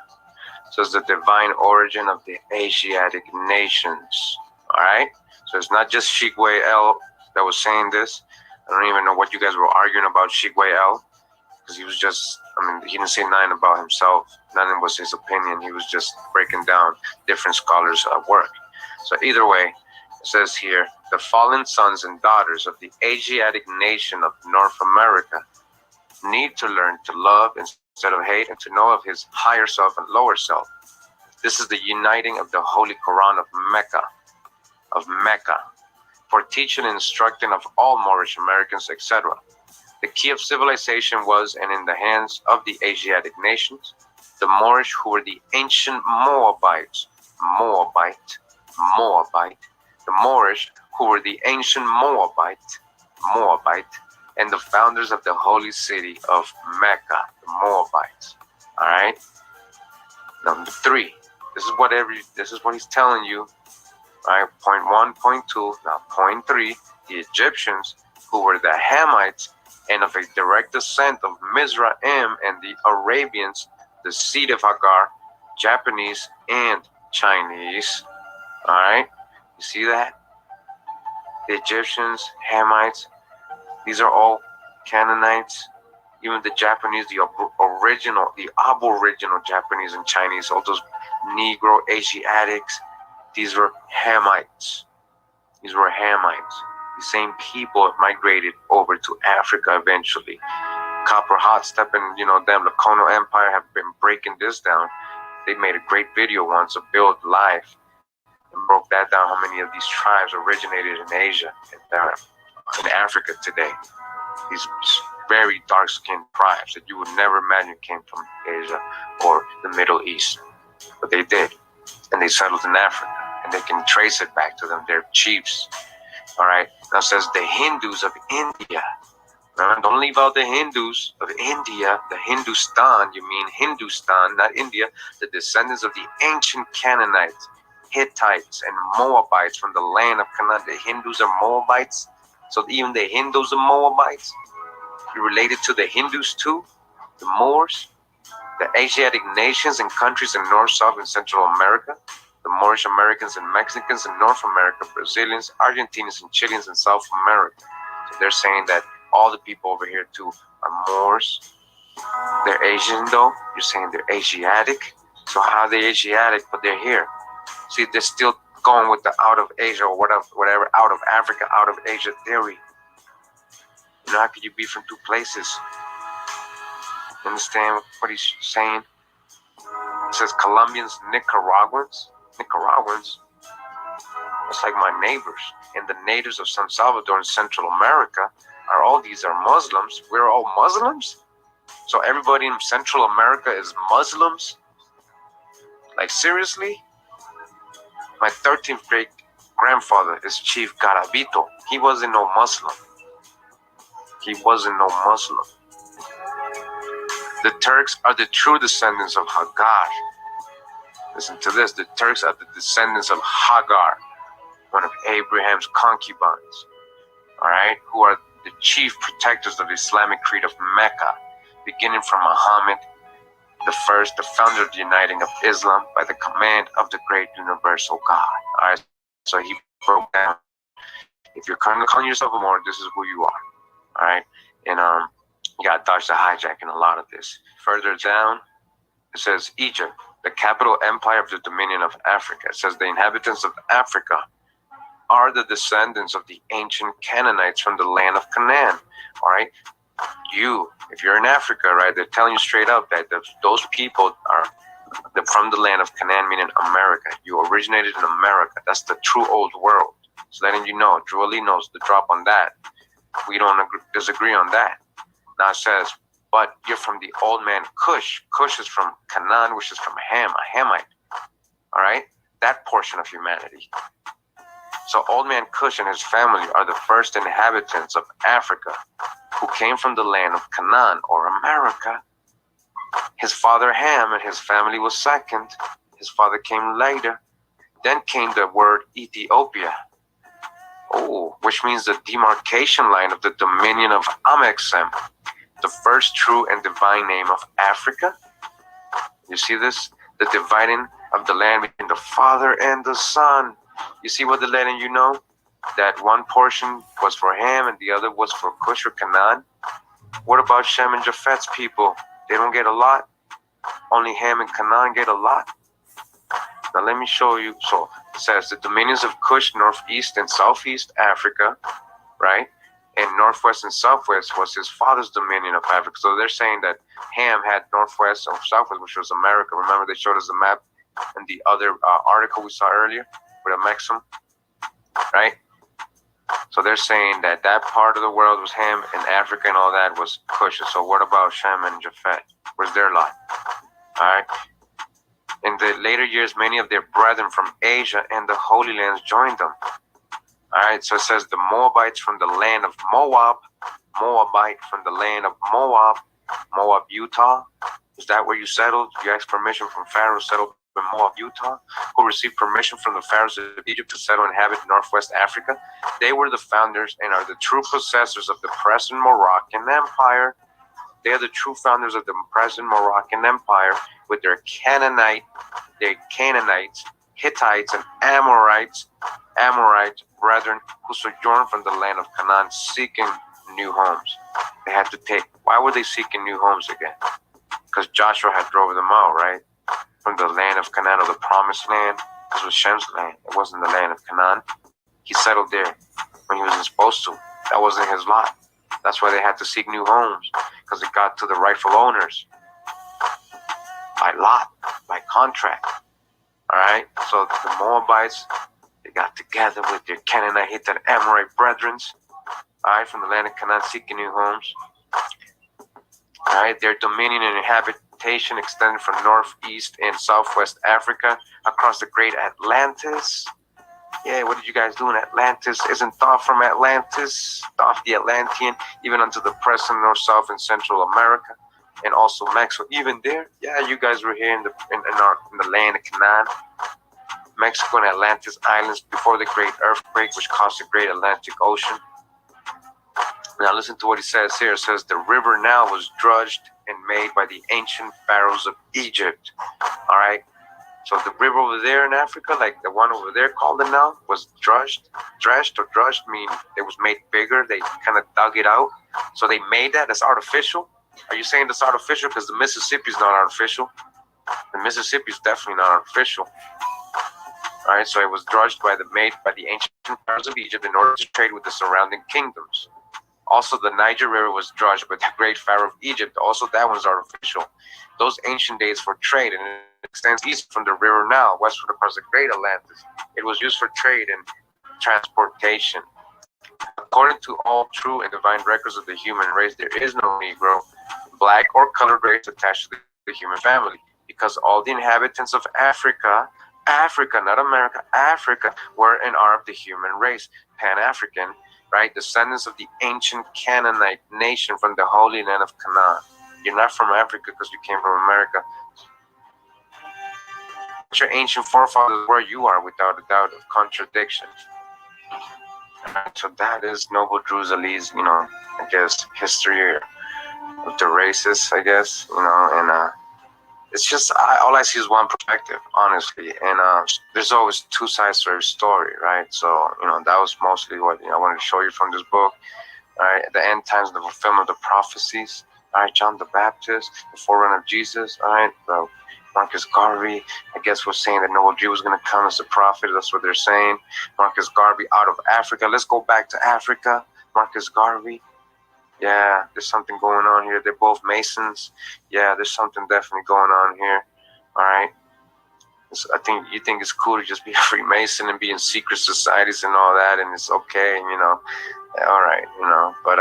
says the divine origin of the Asiatic nations. All right, so it's not just Shigwe El that was saying this. I don't even know what you guys were arguing about Shigwe El, because he was just, he didn't say nothing about himself. Nothing was his opinion. He was just breaking down different scholars' work. So either way, it says here, the fallen sons and daughters of the Asiatic nation of North America need to learn to love instead of hate and to know of his higher self and lower self. This is the uniting of the Holy Quran of Mecca, for teaching and instructing of all Moorish Americans, etc. The key of civilization was and in the hands of the Asiatic nations, the Moorish who were the ancient Moabite, the Moorish who were the ancient Moabite, and the founders of the holy city of Mecca, the Moabites. All right. Number 3. This is what he's telling you. All right. Point 1, point 2. Now point 3. The Egyptians who were the Hamites, and of a direct descent of Mizraim and the Arabians, the seed of Hagar, Japanese and Chinese. All right, you see that? The Egyptians, Hamites, these are all Canaanites. Even the Japanese, the aboriginal Japanese and Chinese, all those Negro Asiatics, these were Hamites. These were Hamites. The same people migrated over to Africa eventually. Copper Hot Step and, them, the Kono Empire have been breaking this down. They made a great video once, A Build Life, and broke that down, how many of these tribes originated in Asia and in Africa today. These very dark-skinned tribes that you would never imagine came from Asia or the Middle East. But they did. And they settled in Africa. And they can trace it back to them. They're chiefs. All right. Now it says the Hindus of India. Remember, don't leave out the Hindus of India. The Hindustan, you mean Hindustan, not India. The descendants of the ancient Canaanites, Hittites, and Moabites from the land of Canaan. The Hindus are Moabites. So even the Hindus are Moabites. You're related to the Hindus too, the Moors, the Asiatic nations and countries in North, South, and Central America, the Moorish Americans and Mexicans in North America, Brazilians, Argentinians, and Chileans in South America. So they're saying that all the people over here too are Moors. They're Asian though. You're saying they're Asiatic. So how are they Asiatic, but they're here? See, they're still going with the out of Asia or whatever, out of Africa, out of Asia theory. How could you be from two places? You understand what he's saying? It says Colombians, Nicaraguans. Nicaraguans, it's like my neighbors. And the natives of San Salvador in Central America these are Muslims. We're all Muslims? So everybody in Central America is Muslims? Like, seriously? My 13th great grandfather is Chief Garabito. He wasn't no Muslim. He wasn't no Muslim. The Turks are the true descendants of Hagar. Listen to this. The Turks are the descendants of Hagar, one of Abraham's concubines. All right? Who are the chief protectors of the Islamic creed of Mecca, beginning from Muhammad, the first, the founder of the uniting of Islam by the command of the great universal God. All right? So he broke down. If you're calling yourself a Moor, this is who you are. All right? And you got to dodge the hijacking a lot of this. Further down, it says Egypt, the capital empire of the dominion of Africa. It says the inhabitants of Africa are the descendants of the ancient Canaanites from the land of Canaan. All right? If you're in Africa, right, they're telling you straight up that those people are from the land of Canaan, meaning America. You originated in America. That's the true old world. So letting you know, Drew Ali knows the drop on that. We don't disagree on that. Now it says, but you're from the old man Cush. Cush is from Canaan, which is from Ham, a Hamite. All right? That portion of humanity. So old man Cush and his family are the first inhabitants of Africa who came from the land of Canaan, or America. His father Ham and his family was second. His father came later. Then came the word Ethiopia. Oh, which means the demarcation line of the dominion of Amexem, the first true and divine name of Africa. You see this? The dividing of the land between the Father and the Son. You see what they're letting you know? That one portion was for Ham and the other was for Cush or Canaan. What about Shem and Japheth's people? They don't get a lot? Only Ham and Canaan get a lot? Now let me show you. So it says the dominions of Cush, northeast and southeast Africa, right? And northwest and southwest was his father's dominion of Africa. So they're saying that Ham had northwest or southwest, which was America. Remember they showed us the map in the other article we saw earlier with a Maxim, right? So they're saying that that part of the world was Ham and Africa and all that was Cush. So what about Shem and Japheth? Where's their lot? All right. In the later years, many of their brethren from Asia and the Holy Lands joined them. All right, so it says the Moabites from the land of Moab, Moabite from the land of Moab, Moab, Utah. Is that where you settled? You asked permission from Pharaoh to settle Moab, Utah, who received permission from the pharaohs of Egypt to settle and inhabit northwest Africa. They were the founders and are the true possessors of the present Moroccan Empire. They are the true founders of the present Moroccan Empire with their Canaanites, Hittites, and Amorite brethren who sojourned from the land of Canaan seeking new homes. They had to take. Why were they seeking new homes again? Because Joshua had drove them out, right? From the land of Canaan, or the promised land. This was Shem's land. It wasn't the land of Canaan. He settled there when he wasn't supposed to. That wasn't his lot. That's why they had to seek new homes, because it got to the rightful owners by lot, by contract. All right. So the Moabites, they got together with their Canaanite, Hittite, Amorite brethren, all right, from the land of Canaan, seeking new homes. All right. Their dominion and habitation extended from northeast and southwest Africa across the great Atlantis. Yeah, what did you guys do in Atlantis? Isn't Thoth from Atlantis? Thoth the Atlantean, even unto the present North, South, and Central America, and also Mexico. Even there, yeah, you guys were here in the land of Canaan, Mexico and Atlantis islands before the great earthquake, which caused the great Atlantic Ocean. Now listen to what he says here. It says, the river Nile was dredged and made by the ancient pharaohs of Egypt. All right. So the river over there in Africa, like the one over there called the Nile, was dredged, mean it was made bigger. They kind of dug it out. So they made that as artificial. Are you saying that's artificial? Because the Mississippi is not artificial. The Mississippi is definitely not artificial. All right, so it was dredged by the ancient pharaohs of Egypt in order to trade with the surrounding kingdoms. Also, the Niger River was dredged by the great pharaoh of Egypt. Also, that one's artificial. Those ancient days for trade, and it extends east from the river Nile, westward across the great Atlantis. It was used for trade and transportation. According to all true and divine records of the human race, there is no Negro, black, or colored race attached to the human family, because all the inhabitants of Africa, not America, Africa, were and are of the human race, Pan-African, right? Descendants of the ancient Canaanite nation from the holy land of Canaan. You're not from Africa because you came from America. But your ancient forefathers where you are, without a doubt of contradiction. So that is Noble Drew Zali's, I guess, history of the races, I guess, and it's just, all I see is one perspective, honestly, and there's always two sides to every story, right? So, that was mostly what I wanted to show you from this book, all right? The end times, the fulfillment of the prophecies, all right? John the Baptist, the forerunner of Jesus, all right? Marcus Garvey, I guess, was saying that Noble Drew was going to come as a prophet. That's what they're saying. Marcus Garvey out of Africa. Let's go back to Africa. Marcus Garvey. Yeah, there's something going on here. They're both Masons. Yeah, there's something definitely going on here. All right. I think you think it's cool to just be a Freemason and be in secret societies and all that, and it's okay, all right, but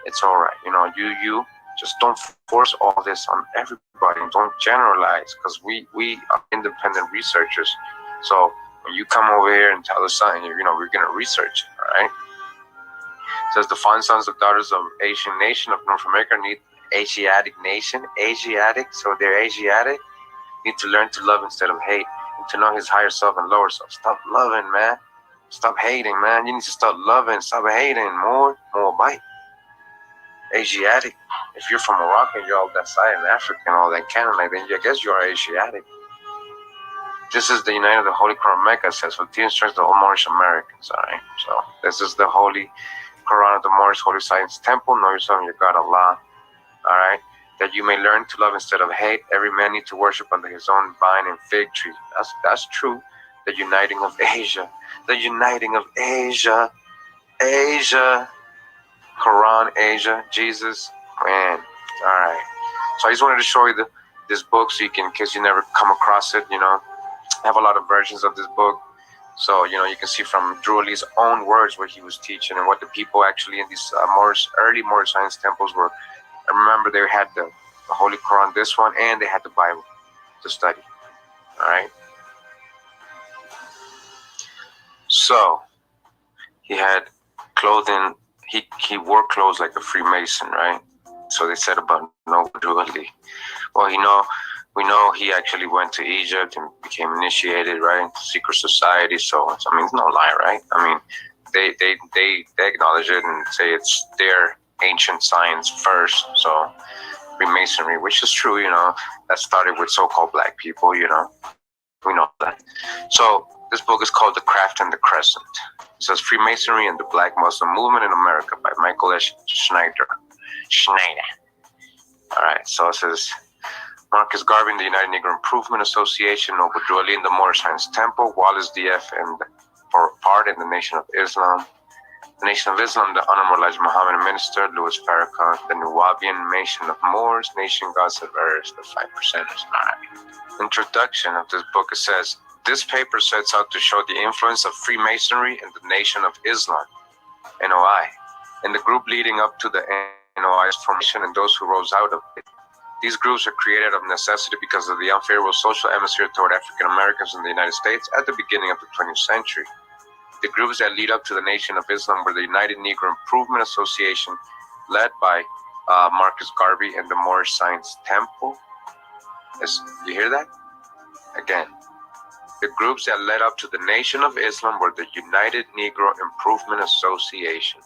it's all right. You just don't force all this on everybody. Don't generalize, because we are independent researchers. So when you come over here and tell us something, we're gonna research it, all right? It says the fine sons of daughters of Asian nation of North America need Asiatic nation, so they're Asiatic, need to learn to love instead of hate, and to know his higher self and lower self. Stop loving, man. Stop hating, man. You need to start loving, stop hating more bite. Asiatic. If you're from Morocco and you're all that side in Africa and all that Canaanite, then I guess you are Asiatic. This is the United of the Holy Quran Mecca, says, for the instructions of all Moorish Americans, all right? So this is the Holy Quran of the Moorish Holy Science Temple. Know yourself and your God Allah, all right? That you may learn to love instead of hate. Every man needs to worship under his own vine and fig tree. That's true. The uniting of Asia. The uniting of Asia. Quran, Asia, Jesus, man. All right. So I just wanted to show you this book so you can, in case you never come across it, I have a lot of versions of this book. So, you can see from Drew Lee's own words what he was teaching and what the people actually in these early Moorish science temples were. I remember they had the Holy Quran, this one, and they had the Bible to study. All right. So he had clothing. He wore clothes like a Freemason, right? So they said about Noble Drew Ali. Well, We know he actually went to Egypt and became initiated, right, into secret society. So, I mean, it's no lie, right? I mean, they acknowledge it and say it's their ancient science first. So, Freemasonry, which is true, you know, that started with so-called black people, you know. We know that. So, this book is called The Craft and the Crescent. It says Freemasonry and the Black Muslim Movement in America by Michael S. Schneider. All right, so it says Marcus Garvey and the United Negro Improvement Association, Noble Drew Ali and the Moorish-Slave'S Temple, Wallace D.F. and for part in the Nation of Islam. The Nation of Islam, the Honorable Elijah Muhammad Minister, Louis Farrakhan, the Nubian Nation of Moors, Nation Gods of Earth, the 5%ers. All right. Introduction of this book, it says, this paper sets out to show the influence of Freemasonry in the Nation of Islam, NOI, and the group leading up to the NOI's formation and those who rose out of it. These groups are created of necessity because of the unfavorable social atmosphere toward African Americans in the United States at the beginning of the 20th century. The groups that lead up to the Nation of Islam were the United Negro Improvement Association, led by Marcus Garvey and the Moorish-Slave'S Temple. You hear that? Again. The groups that led up to the Nation of Islam were the United Negro Improvement Association.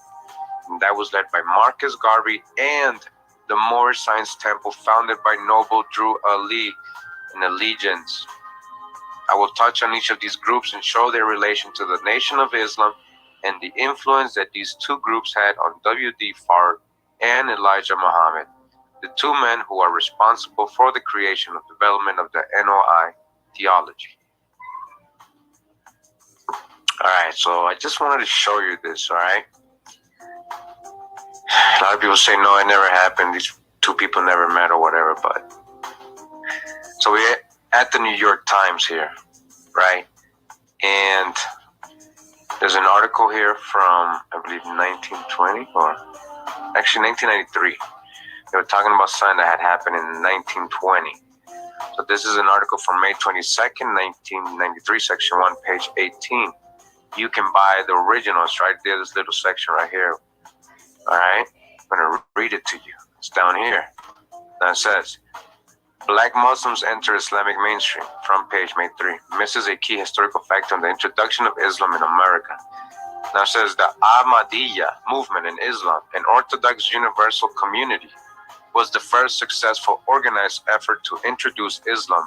And that was led by Marcus Garvey and the Moorish-Slave'S Temple, founded by Noble Drew Ali in allegiance. I will touch on each of these groups and show their relation to the Nation of Islam and the influence that these two groups had on W.D. Farr and Elijah Muhammad, the two men who are responsible for the creation and development of the NOI theology. All right, so I just wanted to show you this, all right? A lot of people say, no, it never happened. These two people never met or whatever, but... So we're at the New York Times here, right? And there's an article here from, I believe, 1920 or actually 1993. They were talking about something that had happened in 1920. So this is an article from May 22nd, 1993, section 1, page 18. You can buy the originals right there, this little section right here. All right, I'm going to read it to you. It's down here. Now it says, Black Muslims enter Islamic mainstream. Front page, May 3. Misses a key historical fact on the introduction of Islam in America. Now it says the Ahmadiyya movement in Islam, an Orthodox universal community, was the first successful organized effort to introduce Islam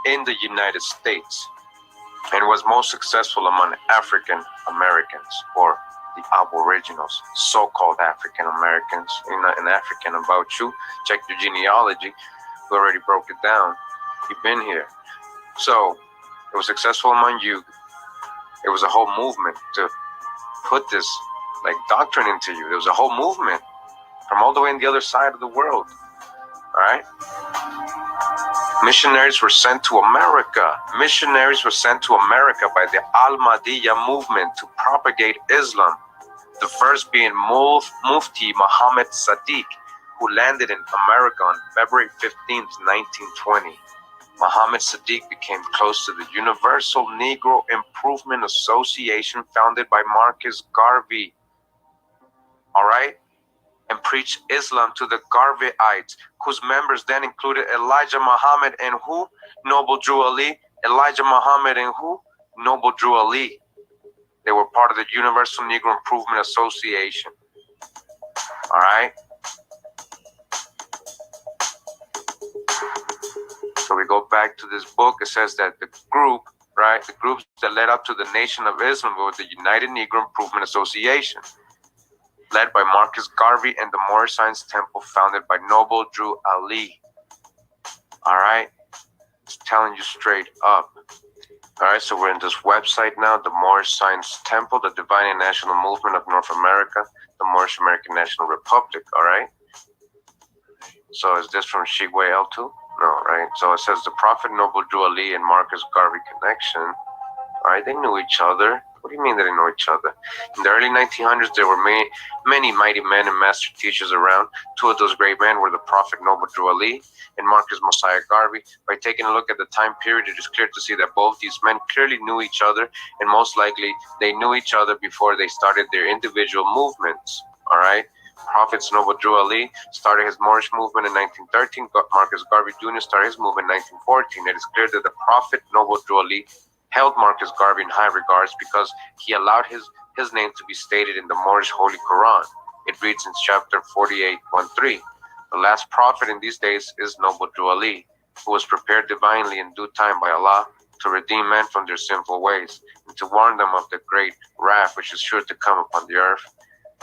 in the United States and was most successful among African Americans, or the Aboriginals, so-called African Americans. You're not an African about you. Check your genealogy. We already broke it down. You've been here. So it was successful among you. It was a whole movement to put this like doctrine into you. There was a whole movement from all the way on the other side of the world. All right. Missionaries were sent to America. Missionaries were sent to America by the Ahmadiyya movement to propagate Islam. The first being Mufti Muhammad Sadiq, who landed in America on February 15th, 1920. Muhammad Sadiq became close to the Universal Negro Improvement Association founded by Marcus Garvey. All right? And preached Islam to the Garveyites, whose members then included Elijah Muhammad and who? Noble Drew Ali. Elijah Muhammad and who? Noble Drew Ali. They were part of the Universal Negro Improvement Association. All right? So we go back to this book. It says that the group, right, the groups that led up to the Nation of Islam were the United Negro Improvement Association, led by Marcus Garvey and the Moorish-Slave'S Temple, founded by Noble Drew Ali. All right? It's telling you straight up. All right, so we're in this website now, the Moorish-Slave'S Temple, the Divine and National Movement of North America, the Moorish American National Republic, all right? So is this from Shigwe L2? No, right? So it says the Prophet Noble Drew Ali and Marcus Garvey connection. All right, they knew each other. What do you mean they didn't know each other? In the early 1900s, there were many mighty men and master teachers around. Two of those great men were the Prophet Noble Drew Ali and Marcus Mosiah Garvey. By taking a look at the time period, it is clear to see that both these men clearly knew each other, and most likely they knew each other before they started their individual movements. All right? Prophet's Noble Drew Ali started his Moorish movement in 1913. Marcus Garvey Jr. started his movement in 1914. It is clear that the Prophet Noble Drew Ali held Marcus Garvey in high regards because he allowed his name to be stated in the Moorish Holy Quran. It reads in chapter 48:1-3, the last prophet in these days is Noble Drew Ali, who was prepared divinely in due time by Allah to redeem men from their sinful ways and to warn them of the great wrath which is sure to come upon the earth.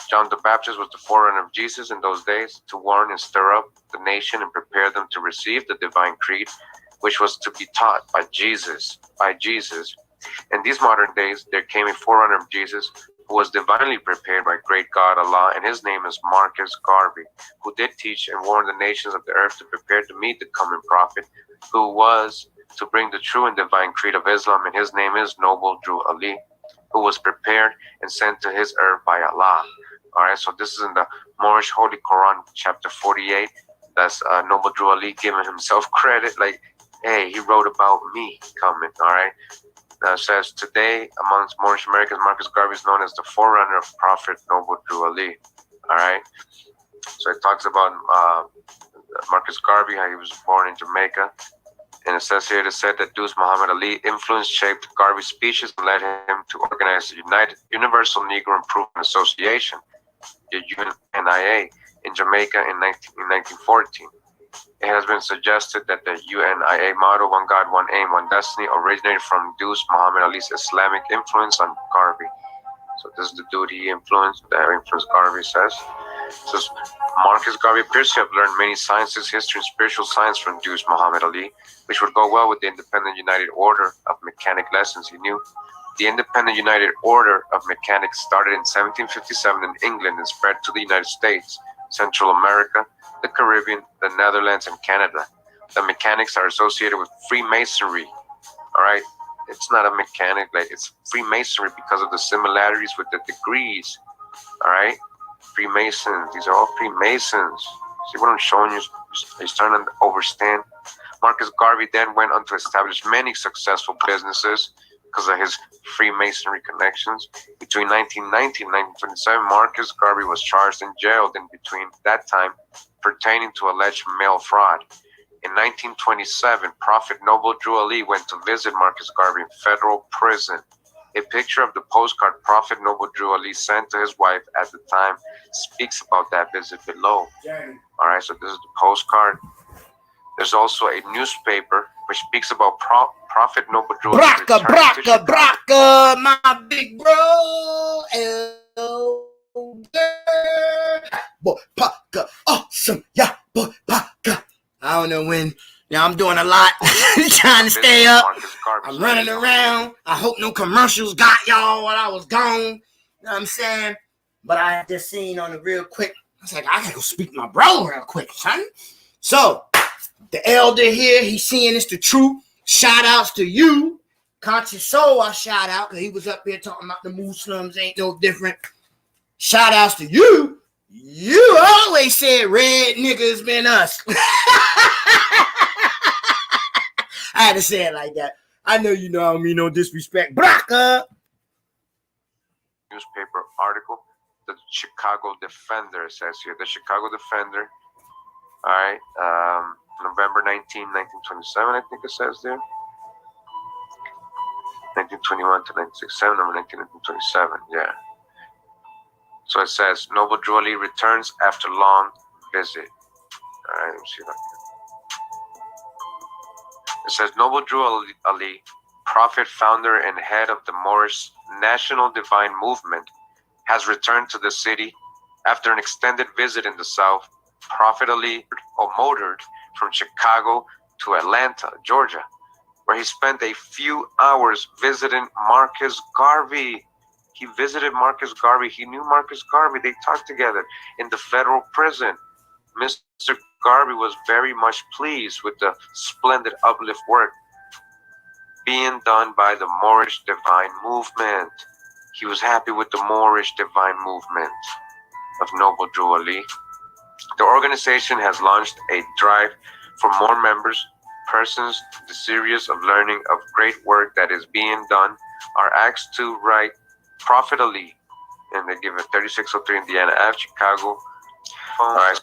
John the Baptist was the forerunner of Jesus in those days to warn and stir up the nation and prepare them to receive the divine creed, which was to be taught by Jesus. In these modern days, there came a forerunner of Jesus who was divinely prepared by great God Allah, and his name is Marcus Garvey, who did teach and warn the nations of the earth to prepare to meet the coming prophet, who was to bring the true and divine creed of Islam, and his name is Noble Drew Ali, who was prepared and sent to his earth by Allah. All right, so this is in the Moorish Holy Quran, chapter 48. That's Noble Drew Ali giving himself credit, like, hey, he wrote about me coming. All right. It says, today, amongst Moorish Americans, Marcus Garvey is known as the forerunner of Prophet Noble Drew Ali. All right. So it talks about Marcus Garvey, how he was born in Jamaica. And it says here, it is said that Deuce Muhammad Ali influenced, shaped Garvey's speeches and led him to organize the Universal Negro Improvement Association, the UNIA, in Jamaica in 1914. It has been suggested that the UNIA motto, One God, One Aim, One Destiny, originated from Deuce Muhammad Ali's Islamic influence on Garvey. So this is the dude he influenced, that influenced Garvey says. It says, Marcus Garvey appears to have learned many sciences, history, and spiritual science from Deuce Muhammad Ali, which would go well with the Independent United Order of Mechanic lessons he knew. The Independent United Order of Mechanics started in 1757 in England and spread to the United States, Central America, the Caribbean, the Netherlands, and Canada. The mechanics are associated with Freemasonry. All right, it's not a mechanic, like it's Freemasonry because of the similarities with the degrees. All right, Freemasons. These are all Freemasons. See what I'm showing you? You're starting to understand. Marcus Garvey then went on to establish many successful businesses because of his Freemasonry connections. Between 1919 and 1927, Marcus Garvey was charged and jailed in between that time pertaining to alleged mail fraud. In 1927, Prophet Noble Drew Ali went to visit Marcus Garvey in federal prison. A picture of the postcard Prophet Noble Drew Ali sent to his wife at the time speaks about that visit below. All right, so this is the postcard. There's also a newspaper which speaks about Prophet Noble Drew Ali. Braka, my big bro. Boy, Paka, awesome, yeah, boy, Paka. I don't know when. Yeah, I'm doing a lot, trying to stay up. I'm running around. I hope no commercials got y'all while I was gone. You know what I'm saying? But I just seen on the real quick. I was like, I gotta go speak to my bro real quick, son. So, the elder here, he's seeing it's the truth. Shout outs to you. Conscious Soul, I shout out, because he was up here talking about the Muslims ain't no different. Shout outs to you. You always said red niggas been us. I had to say it like that. I know you know I don't mean no disrespect. Braka. Newspaper article, the Chicago Defender says here. The Chicago Defender, all right, November 19, 1927, I think it says there. 1921 to 1967, number 19, 1927, yeah. So it says, Noble Drew Ali returns after long visit. All right, let me see that. It says, Noble Drew Ali, prophet, founder, and head of the Moorish National Divine Movement, has returned to the city after an extended visit in the South. Prophet Ali motored from Chicago to Atlanta, Georgia, where he spent a few hours visiting Marcus Garvey. He visited Marcus Garvey. He knew Marcus Garvey. They talked together in the federal prison. Mr. Garvey was very much pleased with the splendid uplift work being done by the Moorish Divine Movement. He was happy with the Moorish Divine Movement of Noble Drew Ali. The organization has launched a drive for more members. Persons desirous of learning of great work that is being done are asked to write Prophet Ali, and they give it 3603 Indiana Ave, Chicago, All right.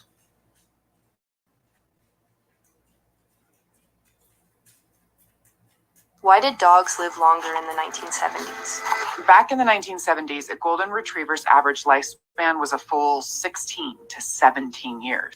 Why did dogs live longer in the 1970s? Back in the 1970s, a golden retriever's average lifespan was a full 16 to 17 years.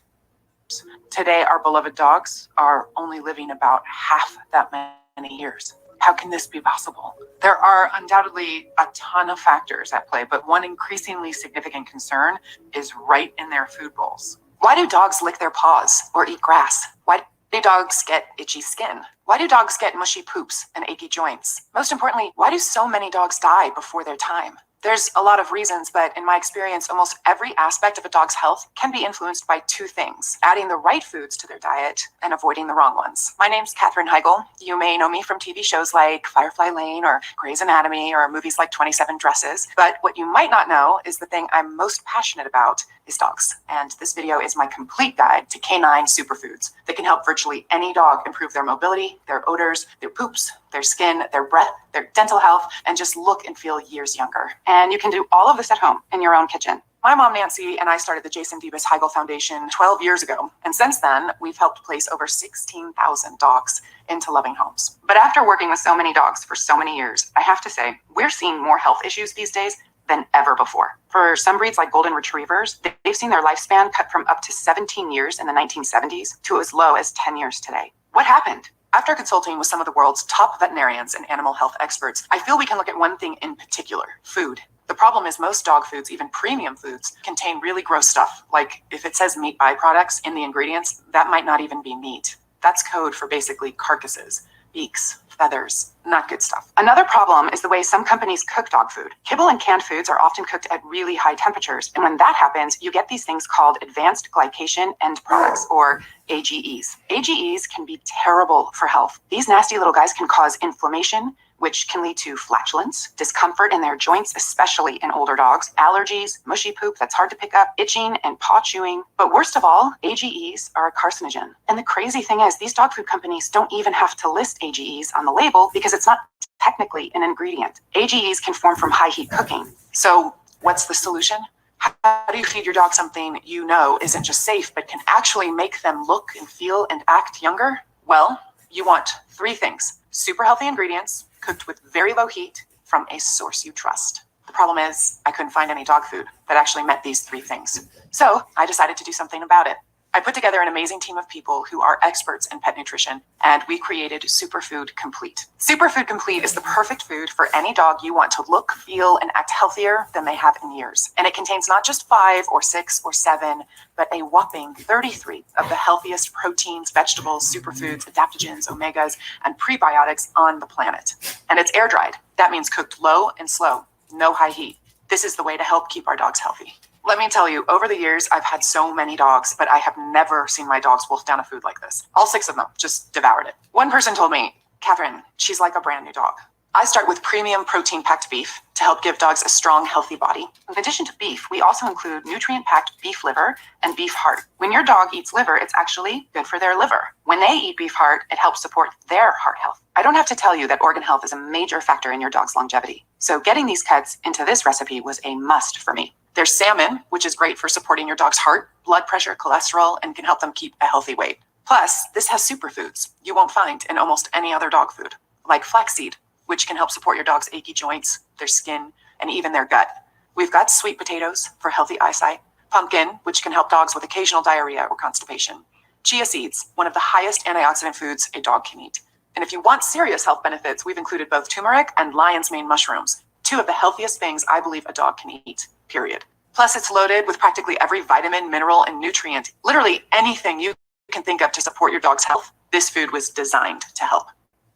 Today, our beloved dogs are only living about half that many years. How can this be possible? There are undoubtedly a ton of factors at play, but one increasingly significant concern is right in their food bowls. Why do dogs lick their paws or eat grass? Why do dogs get itchy skin? Why do dogs get mushy poops and achy joints? Most importantly, why do so many dogs die before their time? There's a lot of reasons, but in my experience, almost every aspect of a dog's health can be influenced by two things: adding the right foods to their diet and avoiding the wrong ones. My name's Katherine Heigl. You may know me from TV shows like Firefly Lane or Grey's Anatomy or movies like 27 Dresses. But what you might not know is the thing I'm most passionate about is dogs. And this video is my complete guide to canine superfoods that can help virtually any dog improve their mobility, their odors, their poops, their skin, their breath, their dental health, and just look and feel years younger. And you can do all of this at home in your own kitchen. My mom, Nancy, and I started the Jason Debus Heigl Foundation 12 years ago. And since then, we've helped place over 16,000 dogs into loving homes. But after working with so many dogs for so many years, I have to say, we're seeing more health issues these days than ever before. For some breeds like golden retrievers, they've seen their lifespan cut from up to 17 years in the 1970s to as low as 10 years today. What happened? After consulting with some of the world's top veterinarians and animal health experts, I feel we can look at one thing in particular: food. The problem is most dog foods, even premium foods, contain really gross stuff. Like if it says meat byproducts in the ingredients, that might not even be meat. That's code for basically carcasses, beaks, feathers, not good stuff. Another problem is the way some companies cook dog food. Kibble and canned foods are often cooked at really high temperatures. And when that happens, you get these things called advanced glycation end products, or AGEs. AGEs can be terrible for health. These nasty little guys can cause inflammation, which can lead to flatulence, discomfort in their joints, especially in older dogs, allergies, mushy poop that's hard to pick up, itching, and paw chewing. But worst of all, AGEs are a carcinogen. And the crazy thing is, these dog food companies don't even have to list AGEs on the label because it's not technically an ingredient. AGEs can form from high heat cooking. So what's the solution? How do you feed your dog something you know isn't just safe, but can actually make them look and feel and act younger? Well, you want three things: super healthy ingredients, cooked with very low heat from a source you trust. The problem is, I couldn't find any dog food that actually met these three things. So I decided to do something about it. I put together an amazing team of people who are experts in pet nutrition, and we created Superfood Complete. Superfood Complete is the perfect food for any dog you want to look, feel, and act healthier than they have in years. And it contains not just 5 or 6 or 7, but a whopping 33 of the healthiest proteins, vegetables, superfoods, adaptogens, omegas, and prebiotics on the planet. And it's air dried. That means cooked low and slow, no high heat. This is the way to help keep our dogs healthy. Let me tell you, over the years, I've had so many dogs, but I have never seen my dogs wolf down a food like this. All 6 of them just devoured it. One person told me, "Katherine, she's like a brand new dog." I start with premium protein-packed beef to help give dogs a strong, healthy body. In addition to beef, we also include nutrient-packed beef liver and beef heart. When your dog eats liver, it's actually good for their liver. When they eat beef heart, it helps support their heart health. I don't have to tell you that organ health is a major factor in your dog's longevity. So getting these cuts into this recipe was a must for me. There's salmon, which is great for supporting your dog's heart, blood pressure, cholesterol, and can help them keep a healthy weight. Plus, this has superfoods you won't find in almost any other dog food, like flaxseed, which can help support your dog's achy joints, their skin, and even their gut. We've got sweet potatoes for healthy eyesight, pumpkin, which can help dogs with occasional diarrhea or constipation, chia seeds, one of the highest antioxidant foods a dog can eat. And if you want serious health benefits, we've included both turmeric and lion's mane mushrooms, 2 of the healthiest things I believe a dog can eat, period. Plus, it's loaded with practically every vitamin, mineral, and nutrient. Literally anything you can think of to support your dog's health, this food was designed to help.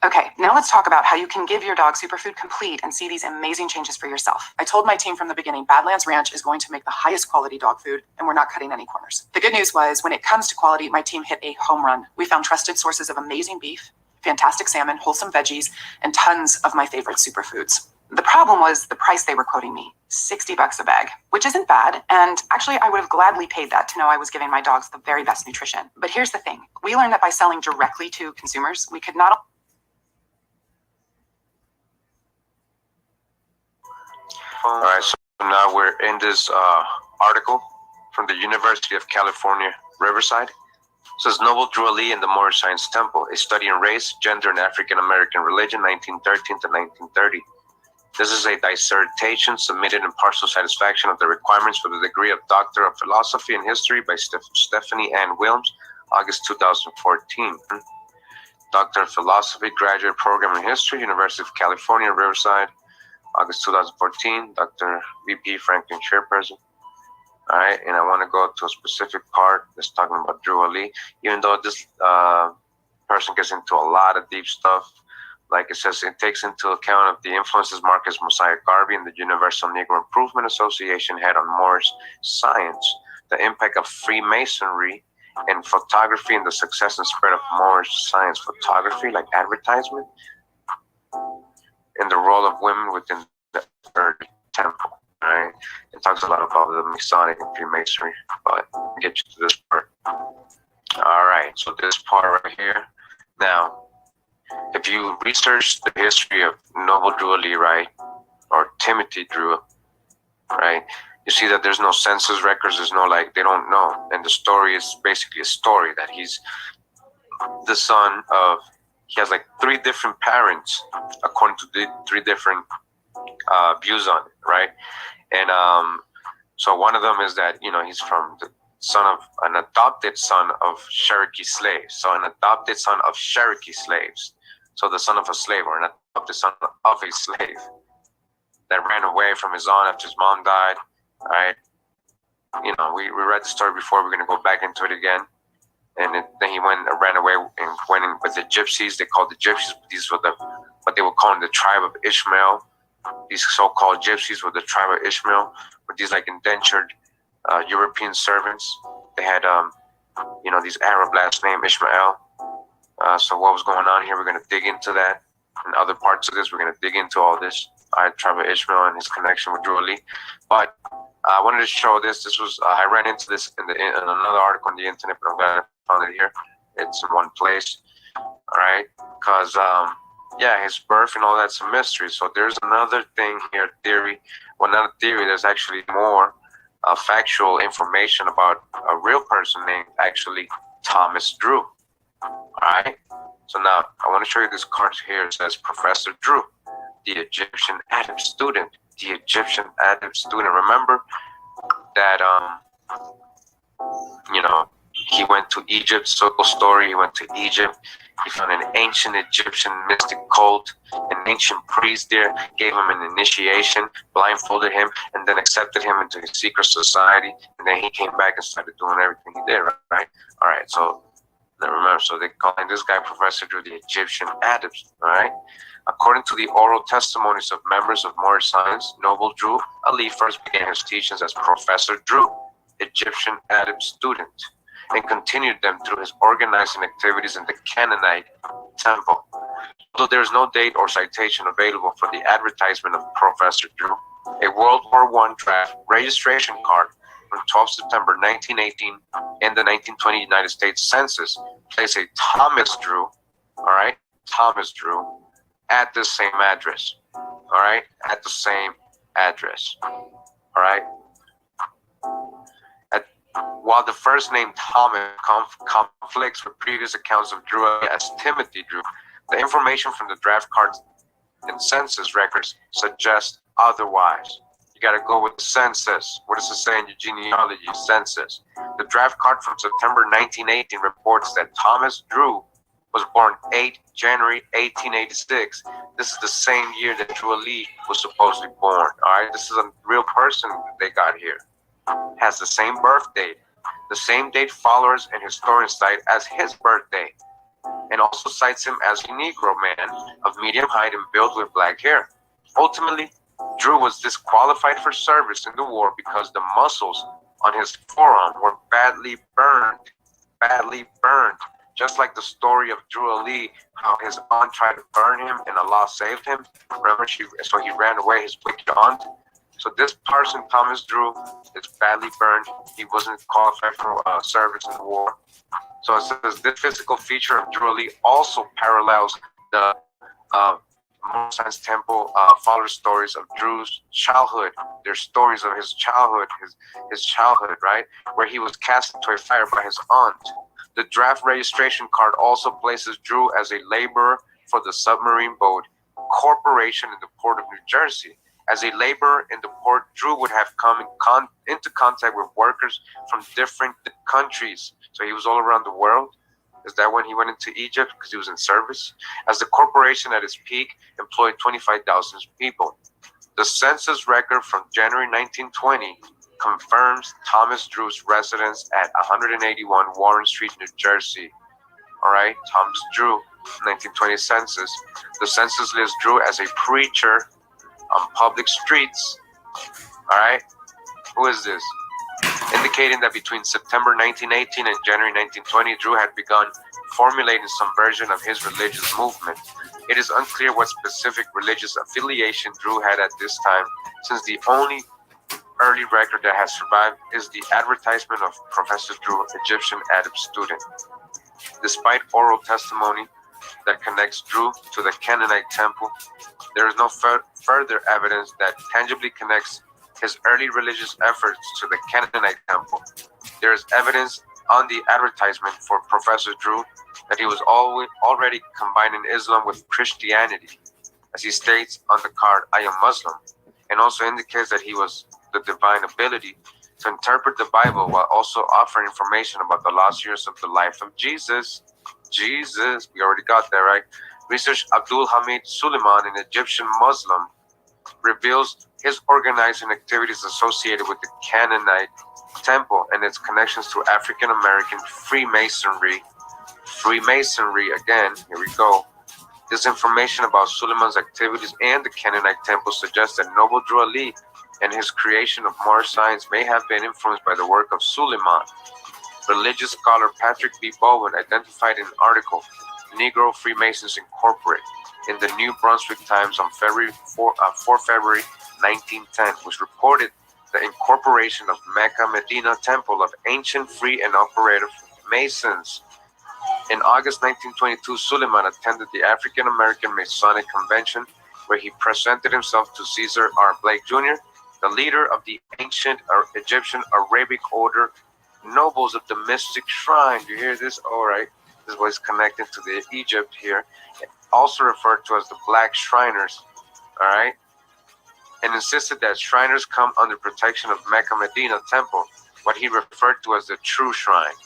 Okay, now let's talk about how you can give your dog Superfood Complete and see these amazing changes for yourself. I told my team from the beginning, Badlands Ranch is going to make the highest quality dog food, and we're not cutting any corners. The good news was, when it comes to quality, my team hit a home run. We found trusted sources of amazing beef, fantastic salmon, wholesome veggies, and tons of my favorite superfoods. The problem was the price they were quoting me, $60 a bag, which isn't bad. And actually, I would have gladly paid that to know I was giving my dogs the very best nutrition. But here's the thing. We learned that by selling directly to consumers, we could not... All right, so now we're in this article from the University of California, Riverside. It says Noble Drew Ali in the Moorish Science Temple, a study in race, gender, and African American religion, 1913 to 1930. This is a dissertation submitted in partial satisfaction of the requirements for the degree of Doctor of Philosophy and History by Stephanie Ann Wilms, August 2014. Doctor of Philosophy, Graduate Program in History, University of California, Riverside, August 2014. Dr. VP Franklin, Chairperson. All right, and I want to go to a specific part that's talking about Drew Ali. Even though this person gets into a lot of deep stuff, like it says, it takes into account of the influences Marcus Mosiah Garvey and the Universal Negro Improvement Association had on Moorish science, the impact of Freemasonry and photography, and the success and spread of Moorish science photography, like advertisement, and the role of women within the early temple. Right? It talks a lot about the Masonic and Freemasonry, but I'll get you to this part. All right, so this part right here. Now, if you research the history of Noble Drew Ali, right, or Timothy Drew, right, you see that there's no census records. There's no, like, they don't know. And the story is basically a story that he's the son of, he has like 3 different parents, according to the 3 different views on it, right? And so one of them is that, you know, he's from the an adopted son of Cherokee slaves. So an adopted son of Cherokee slaves. So the son of a slave, or an adopted son of a slave that ran away from his aunt after his mom died, right? You know, we read the story before. We're going to go back into it again. And then he ran away and went in with the gypsies. They called the gypsies. These were what they would call the tribe of Ishmael. These so-called gypsies were the tribe of Ishmael, with these like indentured European servants. They had, you know, these Arab last name, Ishmael. So what was going on here? We're going to dig into that. And other parts of this, we're going to dig into all this. Tribe of Ishmael and his connection with Drew Ali. But I wanted to show this. This was, I ran into this in another article on the internet, but I'm glad I found it here. It's in one place. All right. Because, yeah, his birth and all that's a mystery. So there's another thing here, theory. Well, not a theory. There's actually more factual information about a real person named actually Thomas Drew. All right. So now I want to show you this card here. It says Professor Drew, the Egyptian Arab student. The Egyptian Arab student. Remember that, you know, he went to Egypt. Circle story. He went to Egypt. He found an ancient Egyptian mystic cult. An ancient priest there gave him an initiation, blindfolded him, and then accepted him into his secret society. And then he came back and started doing everything he did, right? All right, so remember, so they call this guy Professor Drew, the Egyptian Adams, all right? According to the oral testimonies of members of Moorish science, Noble Drew Ali first began his teachings as Professor Drew, Egyptian Adams student, and continued them through his organizing activities in the Canaanite temple. Although there is no date or citation available for the advertisement of Professor Drew, a World War I draft registration card from 12 September 1918 in the 1920 United States Census placed a Thomas Drew, all right, Thomas Drew, at the same address, all right, at the same address, all right. While the first name Thomas conflicts with previous accounts of Drew as Timothy Drew, the information from the draft cards and census records suggest otherwise. You got to go with the census. What does it say in your genealogy? Census. The draft card from September 1918 reports that Thomas Drew was born 8 January 1886. This is the same year that Drew Ali was supposedly born. All right, this is a real person that they got here. Has the same birth date, the same date followers and historians cite as his birthday, and also cites him as a Negro man of medium height and build with black hair. Ultimately, Drew was disqualified for service in the war because the muscles on his forearm were badly burned, just like the story of Drew Ali, how his aunt tried to burn him and Allah saved him. Remember, so he ran away, his wicked aunt. So this person, Thomas Drew, is badly burned. He wasn't qualified for service in the war. So it says this physical feature of Drew Ali also parallels the Moorish-Slave'S temple follows stories of Drew's childhood. There's stories of his childhood, his childhood, right? Where he was cast into a fire by his aunt. The draft registration card also places Drew as a laborer for the submarine boat corporation in the port of New Jersey. As a laborer in the port, Drew would have come into contact with workers from different countries. So he was all around the world. Is that when he went into Egypt? Because he was in service. As the corporation at its peak employed 25,000 people. The census record from January 1920 confirms Thomas Drew's residence at 181 Warren Street, New Jersey. All right, Thomas Drew, 1920 census. The census lists Drew as a preacher on public streets. All right, who is this? Indicating that between September 1918 and January 1920, Drew had begun formulating some version of his religious movement. It is unclear what specific religious affiliation Drew had at this time, since the only early record that has survived is the advertisement of Professor Drew, Egyptian Arab student. Despite oral testimony that connects Drew to the Canaanite temple, there is no further evidence that tangibly connects his early religious efforts to the Canaanite temple. There is evidence on the advertisement for Professor Drew that he was already combining Islam with Christianity. As he states on the card, "I am Muslim," and also indicates that he was the divine ability to interpret the Bible while also offering information about the lost years of the life of Jesus. Jesus, we already got that, right? Research Abdul Hamid Suleiman, an Egyptian Muslim, reveals his organizing activities associated with the Canaanite temple and its connections to African American Freemasonry. Freemasonry, again, here we go. This information about Suleiman's activities and the Canaanite temple suggests that Noble Drew Ali and his creation of Moorish science may have been influenced by the work of Suleiman. Religious scholar Patrick B. Bowen identified in an article, Negro Freemasons Incorporated, in the New Brunswick Times on 4 February 1910, which reported the incorporation of Mecca Medina Temple of ancient free and operative Masons. In August 1922, Suleiman attended the African American Masonic Convention, where he presented himself to Caesar R. Blake Jr., the leader of the ancient Egyptian Arabic order, nobles of the mystic shrine. You hear this? All right. This was connected to the Egypt here, also referred to as the Black Shriners. All right. And insisted that Shriners come under protection of Mecca Medina Temple, what he referred to as the true shrine.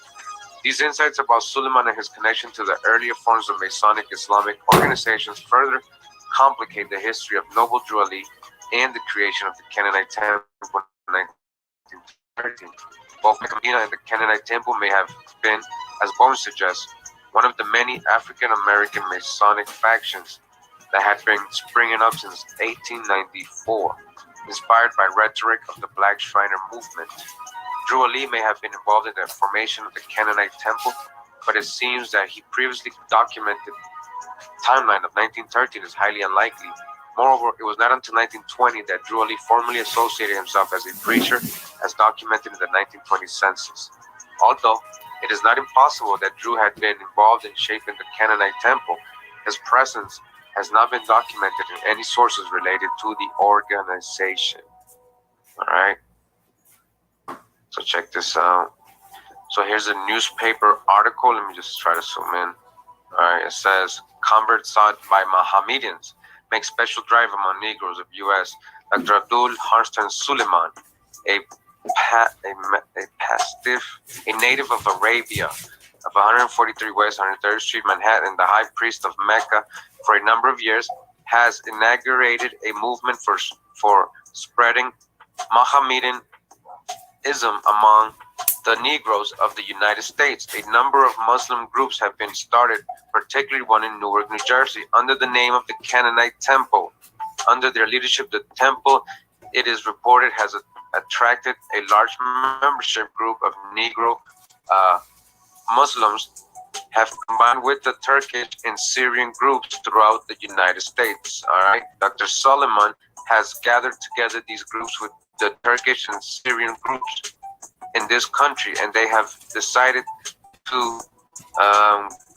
These insights about Suleiman and his connection to the earlier forms of Masonic Islamic organizations further complicate the history of Noble Drew Ali and the creation of the Canaanite Temple in 1913. Both Mecca Medina and the Canaanite Temple may have been, as Bowen suggests, one of the many African American Masonic factions that had been springing up since 1894, inspired by rhetoric of the Black Shriner movement. Drew Ali may have been involved in the formation of the Canaanite Temple, but it seems that he previously documented timeline of 1913 is highly unlikely. Moreover, it was not until 1920 that Drew Ali formally associated himself as a preacher, as documented in the 1920 census. Although it is not impossible that Drew had been involved in shaping the Canaanite Temple, his presence has not been documented in any sources related to the organization. All right. So check this out. So here's a newspaper article. Let me just try to zoom in. All right. It says, converts sought by Mohammedans make special drive among Negroes of U.S. Dr. Abdul Harstan Suleiman, a native of Arabia, of 143 West 103rd Street, Manhattan, the high priest of Mecca for a number of years, has inaugurated a movement for spreading Mohammedanism among the Negroes of the United States. A number of Muslim groups have been started, particularly one in Newark, New Jersey, under the name of the Canaanite Temple. Under their leadership, the temple, it is reported, has attracted a large membership group of Negro Muslims have combined with the Turkish and Syrian groups throughout the United States. All right, Dr. Suleiman has gathered together these groups with the Turkish and Syrian groups in this country, and they have decided to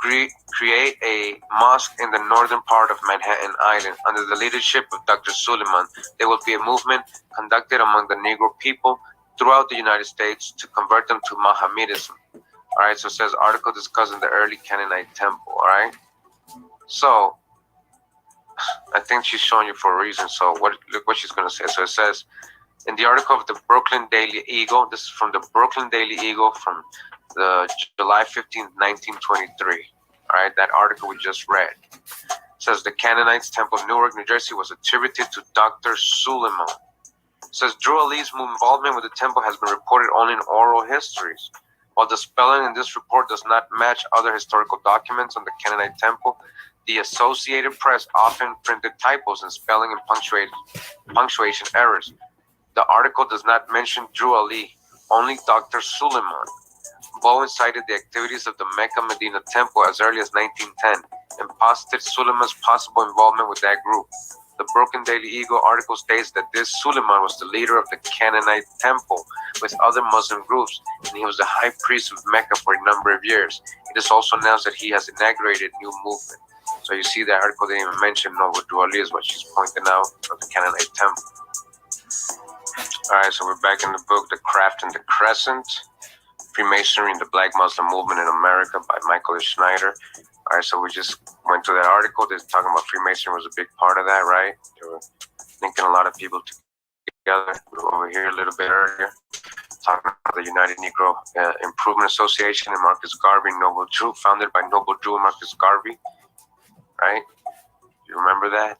create a mosque in the northern part of Manhattan Island. Under the leadership of Dr. Suleiman, there will be a movement conducted among the Negro people throughout the United States to convert them to Mohammedanism. All right, so it says article discussing the early Canaanite temple. All right, so I think she's showing you for a reason. So look what she's going to say. So it says in the article of the Brooklyn Daily Eagle, this is from the Brooklyn Daily Eagle from the July 15th, 1923. All right, that article we just read. It says the Canaanites Temple of Newark, New Jersey was attributed to Dr. Suleiman. It says Drew Ali's involvement with the temple has been reported only in oral histories. While the spelling in this report does not match other historical documents on the Canaanite Temple, the Associated Press often printed typos in spelling and punctuation errors. The article does not mention Drew Ali, only Dr. Suleiman. Bowen cited the activities of the Mecca Medina Temple as early as 1910 and posited Suleiman's possible involvement with that group. The Brooklyn Daily Eagle article states that this Suleiman was the leader of the Canaanite Temple with other Muslim groups, and he was the high priest of Mecca for a number of years. It is also announced that he has inaugurated a new movement. So you see that article didn't even mention Noble Drew Ali is what she's pointing out of the Canaanite Temple. All right, so we're back in the book, The Craft and the Crescent, Freemasonry and the Black Muslim Movement in America by Michael Schneider. All right, so we just went to that article. They're talking about Freemasonry was a big part of that, right? They were linking a lot of people together. We were over here a little bit earlier, talking about the United Negro Improvement Association and Marcus Garvey, Noble Drew, founded by Noble Drew and Marcus Garvey, right? You remember that?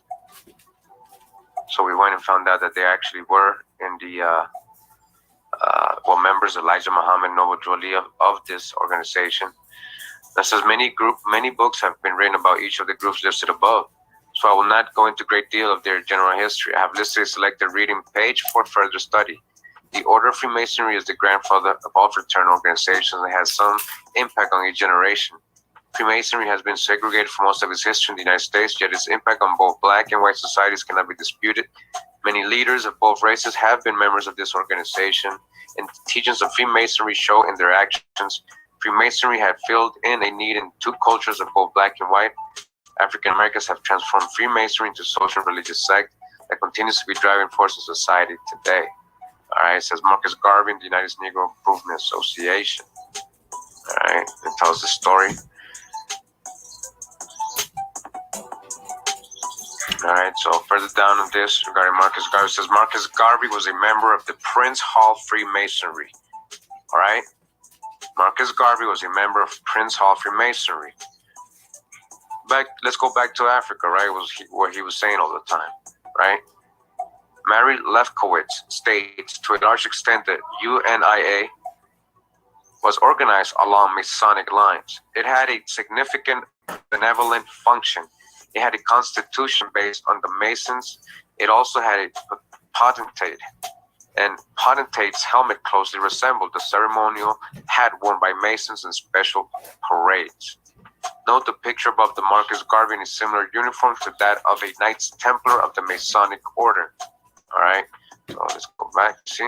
So we went and found out that they actually were in the, members, Elijah Muhammad, Noble Drew Ali of this organization. That says many books have been written about each of the groups listed above, so I will not go into a great deal of their general history. I have listed a selected reading page for further study. The Order of Freemasonry is the grandfather of all fraternal organizations and has some impact on each generation. Freemasonry has been segregated for most of its history in the United States, yet its impact on both black and white societies cannot be disputed. Many leaders of both races have been members of this organization, and the teachings of Freemasonry show in their actions. Freemasonry had filled in a need in two cultures of both black and white. African Americans have transformed Freemasonry into a social and religious sect that continues to be driving force in society today. All right, it says Marcus Garvey, the United Negro Improvement Association. All right, it tells the story. All right, so further down on this regarding Marcus Garvey, it says Marcus Garvey was a member of the Prince Hall Freemasonry. All right, Marcus Garvey was a member of Prince Hall Freemasonry. Let's go back to Africa, right? What he was saying all the time, right? Mary Lefkowitz states to a large extent that UNIA was organized along Masonic lines. It had a significant benevolent function. It had a constitution based on the Masons. It also had a potentate, and potentate's helmet closely resembled the ceremonial hat worn by Masons in special parades. Note the picture above the Marcus Garvey in a similar uniform to that of a Knights Templar of the Masonic Order. All right, so let's go back. See,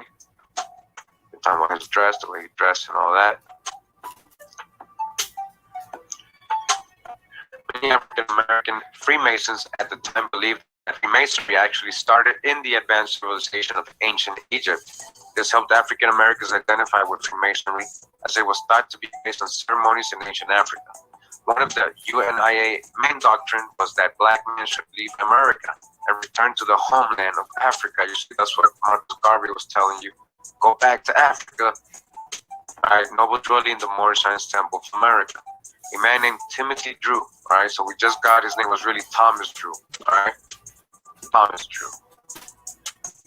the time when he's dressed, the way he dressed, and all that. Many African American Freemasons at the time believed that Freemasonry actually started in the advanced civilization of ancient Egypt. This helped African Americans identify with Freemasonry, as it was thought to be based on ceremonies in ancient Africa. One of the UNIA main doctrine was that black men should leave America and return to the homeland of Africa. You see, that's what Marcus Garvey was telling you. Go back to Africa. All right, Noble Drew Ali in the Moorish-Slave'S Temple of America. A man named Timothy Drew. All right, so we just got his name was really Thomas Drew. All right, Thomas Drew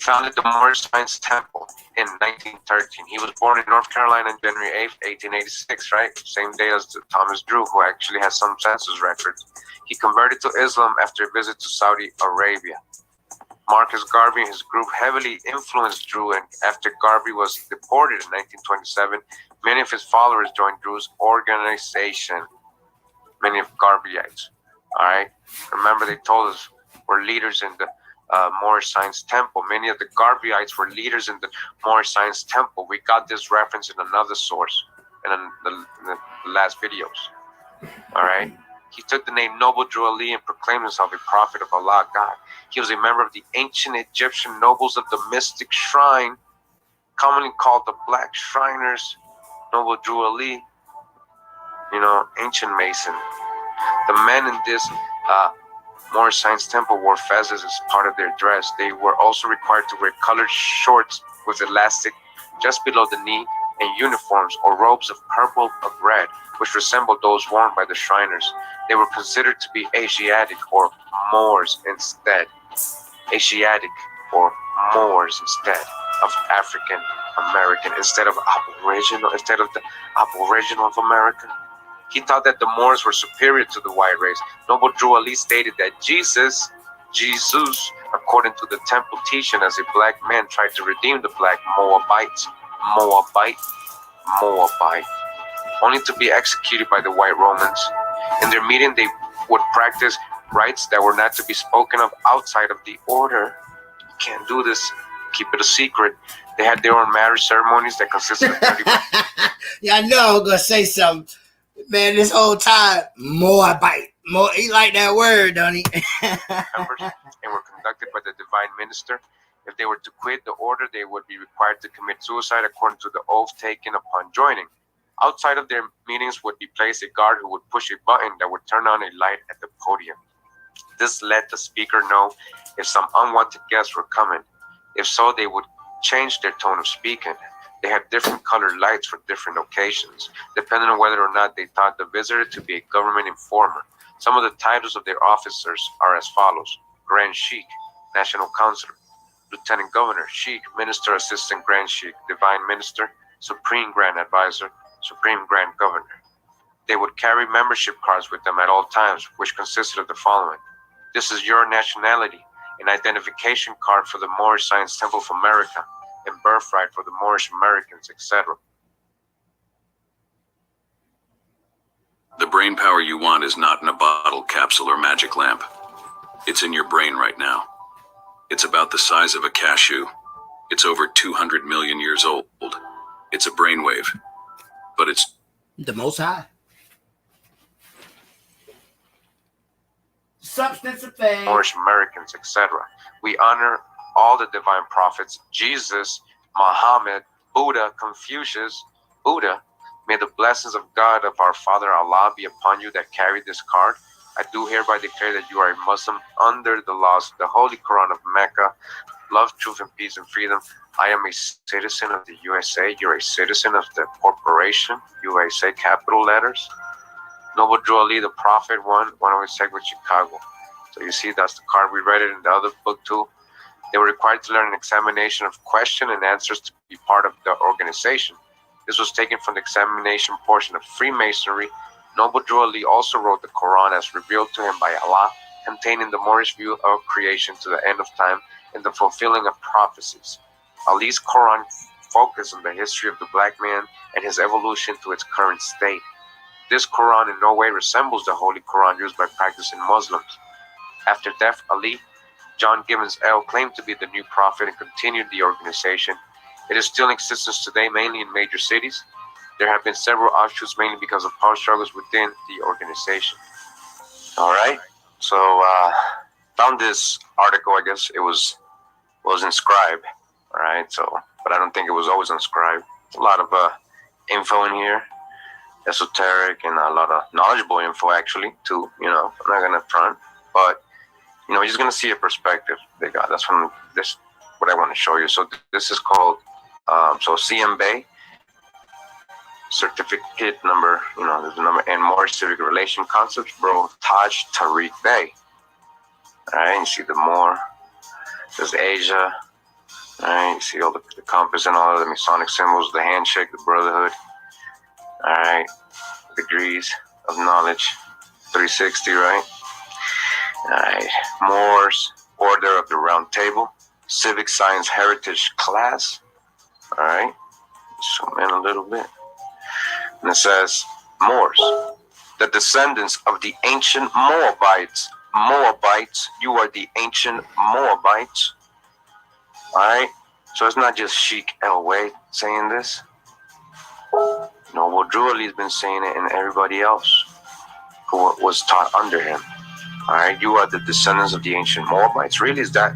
founded the Moorish-Slave'S Temple in 1913. He was born in North Carolina on January 8th, 1886, right? Same day as Thomas Drew, who actually has some census records. He converted to Islam after a visit to Saudi Arabia. Marcus Garvey and his group heavily influenced Drew, and after Garvey was deported in 1927, many of his followers joined Drew's organization, many of Garveyites. All right? Remember, they told us we're leaders in the Moorish-Slave'S Temple. Many of the Garveyites were leaders in the Moorish-Slave'S Temple. We got this reference in another source in the last videos. All right. He took the name Noble Drew Ali and proclaimed himself a prophet of Allah, God. He was a member of the ancient Egyptian nobles of the mystic shrine, commonly called the Black Shriners. Noble Drew Ali, ancient Mason. The men in this Moorish-Slave'S temple wore fezzes as part of their dress. They were also required to wear colored shorts with elastic just below the knee and uniforms or robes of purple or red, which resembled those worn by the Shriners. They were considered to be Asiatic or Moors instead. Asiatic or Moors instead of African American, instead of the Aboriginal of America. He thought that the Moors were superior to the white race. Noble Drew Ali stated that Jesus, according to the temple teaching, as a black man tried to redeem the black Moabite, only to be executed by the white Romans. In their meeting, they would practice rites that were not to be spoken of outside of the order. You can't do this. Keep it a secret. They had their own marriage ceremonies that consisted of 30 Yeah, I know I'm gonna say something. Man, this whole time, Moabite. He like that word, don't he? members and were conducted by the divine minister. If they were to quit the order, they would be required to commit suicide according to the oath taken upon joining. Outside of their meetings would be placed a guard who would push a button that would turn on a light at the podium. This let the speaker know if some unwanted guests were coming. If so, they would change their tone of speaking. They had different colored lights for different occasions, depending on whether or not they thought the visitor to be a government informer. Some of the titles of their officers are as follows: Grand Sheikh, National Counselor; Lieutenant Governor, Sheikh, Minister, Assistant Grand Sheikh, Divine Minister, Supreme Grand Advisor, Supreme Grand Governor. They would carry membership cards with them at all times, which consisted of the following: this is your nationality, an identification card for the Moorish-Slave'S Temple of America, and birthright for the Moorish Americans, etc. The brain power you want is not in a bottle, capsule, or magic lamp. It's in your brain right now. It's about the size of a cashew. It's over 200 million years old. It's a brainwave, but it's the Most High. Substance of faith. Moorish Americans, etc. We honor all the divine prophets: Jesus, Muhammad, Buddha, Confucius, Buddha. May the blessings of God, of our Father Allah, be upon you that carry this card. I do hereby declare that you are a Muslim under the laws of the Holy Quran of Mecca. Love, truth, and peace and freedom. I am a citizen of the USA. You're a citizen of the corporation, USA, capital letters. Noble Drew Ali, the Prophet, went over segment Chicago. So you see, that's the card. We read it in the other book too. They were required to learn an examination of question and answers to be part of the organization. This was taken from the examination portion of Freemasonry. Noble Drew Ali also wrote the Quran as revealed to him by Allah, containing the Moorish view of creation to the end of time and the fulfilling of prophecies. Ali's Quran focused on the history of the black man and his evolution to its current state. This Quran in no way resembles the Holy Quran used by practicing Muslims. After death, Ali, John Gibbons L., claimed to be the new prophet and continued the organization. It is still in existence today, mainly in major cities. There have been several offshoots, mainly because of power struggles within the organization. All right. So, found this article. I guess it was inscribed. All right. So, but I don't think it was always inscribed. A lot of info in here, esoteric, and a lot of knowledgeable info actually. Too. I'm not gonna front, but you're just gonna see a perspective they got. That's from this. What I want to show you. So this is called CM Bay. Certificate number, there's a number, and more civic relation concepts, bro. Taj Tariq Bey. All right, you see the more. There's Asia. All right, you see all the compass and all of the Masonic symbols, the handshake, the brotherhood. All right, degrees of knowledge, 360, right? All right, Moors, Order of the Round Table, Civic Science Heritage class. All right, zoom in a little bit. And it says, Moors, the descendants of the ancient Moabites. Moabites, you are the ancient Moabites. All right, so it's not just Sheikh El-Way saying this. Noble Drew Ali's been saying it, and everybody else. who was taught under him. All right, you are the descendants of the ancient Moabites. Really, is that?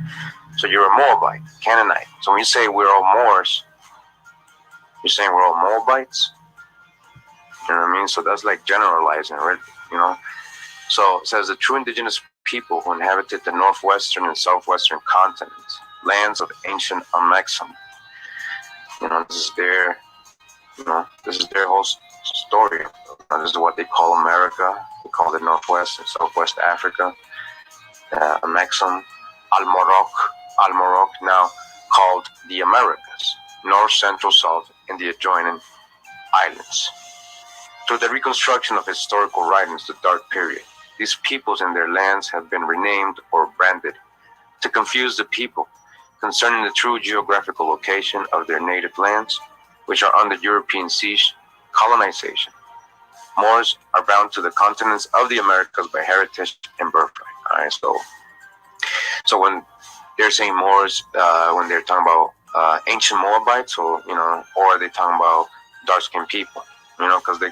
So you're a Moabite, Canaanite. So when you say we're all Moors, you're saying we're all Moabites? You know what I mean? So that's like generalizing, right? You know? So it says the true indigenous people who inhabited the northwestern and southwestern continents, lands of ancient Amexem. You know, this is their, this is their whole story. This is what they call America. They call it Northwest and Southwest Africa. Amexem, Al-Morok, now called the Americas, North, Central, South, and the adjoining islands. Through the reconstruction of historical writings, the Dark Period, these peoples and their lands have been renamed or branded to confuse the people concerning the true geographical location of their native lands, which are under European siege colonization. Moors are bound to the continents of the Americas by heritage and birthright. All right, so when they're saying Moors, when they're talking about ancient Moabites, or or are they talking about dark-skinned people? Because they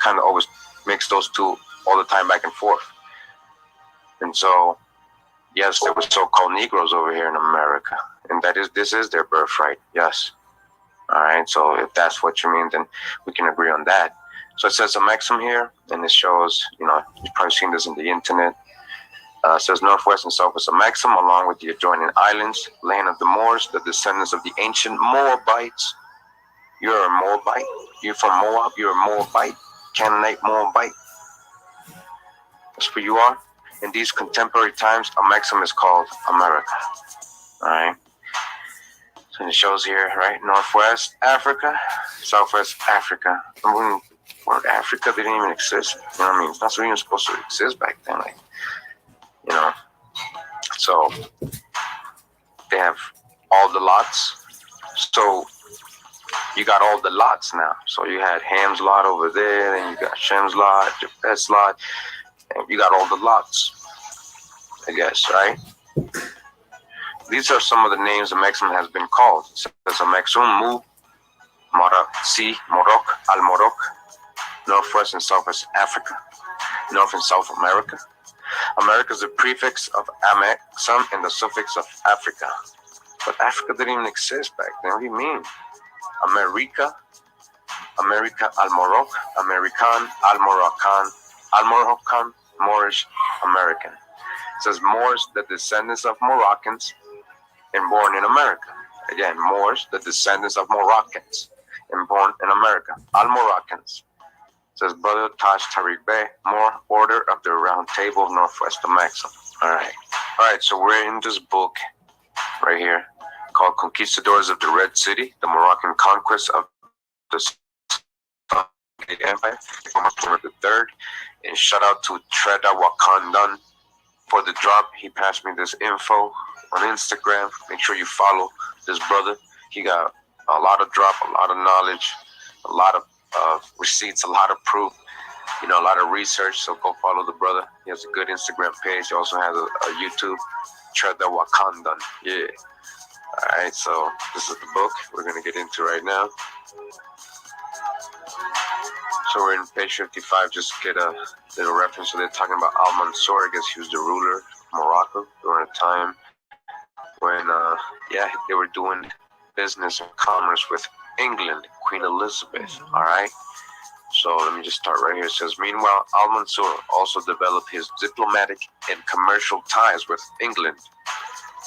kind of always mix those two all the time back and forth. And so, yes, there were so-called Negroes over here in America, and this is their birthright. Yes. All right. So if that's what you mean, then we can agree on that. So it says Amexem here, and it shows, you've probably seen this in the internet. It says Northwest and Southwest Amexem, along with the adjoining islands, land of the Moors, the descendants of the ancient Moabites. You're a Moabite. You're from Moab. You're a Moabite. Canaanite Moabite. That's who you are. In these contemporary times, Amexem is called America. All right. So it shows here, right? Northwest Africa, Southwest Africa. Word Africa didn't even exist. You know what I mean? It's not even supposed to exist back then. Like, So they have all the lots. So you got all the lots now. So you had Ham's lot over there, then you got Shem's lot, Japheth's lot, and you got all the lots, I guess, right? These are some of the names Amexem has been called. It says Amexem, Mu, Morok, Al-Morok, Northwest and Southwest Africa, North and South America. America is the prefix of Amexem and the suffix of Africa. But Africa didn't even exist back then. What do you mean? America, Al-Morok, American, Al-Moroccan, Moorish, American. It says Moors, the descendants of Moroccans, and born in America. Again, Moors, the descendants of Moroccans, and born in America. Al-Moroccans. It says Brother Taj Tariq Bey, Moor, Order of the Round Table of Northwest Amexem. All right, so we're in this book right here called Conquistadors of the Red City, the Moroccan Conquest of the Empire, Muhammad III. And shout out to Treda Wakandan for the drop. He passed me this info on Instagram. Make sure you follow this brother. He got a lot of drop, a lot of knowledge, a lot of receipts, a lot of proof, a lot of research. So go follow the brother. He has a good Instagram page. He also has a YouTube, Treda Wakandan. Yeah. All right, so this is the book we're going to get into right now. So we're in page 55, just to get a little reference. So they're talking about Al-Mansur. I guess he was the ruler of Morocco during a time when, they were doing business and commerce with England, Queen Elizabeth. All right. So let me just start right here. It says, meanwhile, Al-Mansur also developed his diplomatic and commercial ties with England.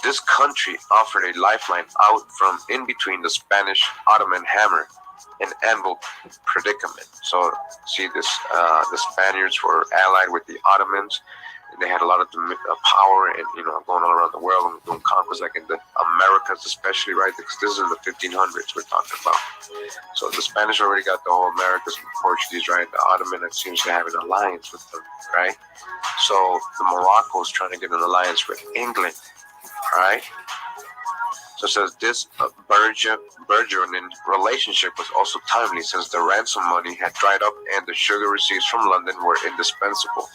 This country offered a lifeline out from in between the Spanish Ottoman hammer and anvil predicament. So see this, the Spaniards were allied with the Ottomans, and they had a lot of power and, going all around the world and doing conquests, like in the Americas especially, right? Because this is in the 1500s we're talking about. So the Spanish already got the whole Americas from the Portuguese, right? The Ottoman, it seems to have an alliance with them, right? So the Morocco is trying to get an alliance with England, right? So it says this burgeoning relationship was also timely, since the ransom money had dried up and the sugar receipts from London were indispensable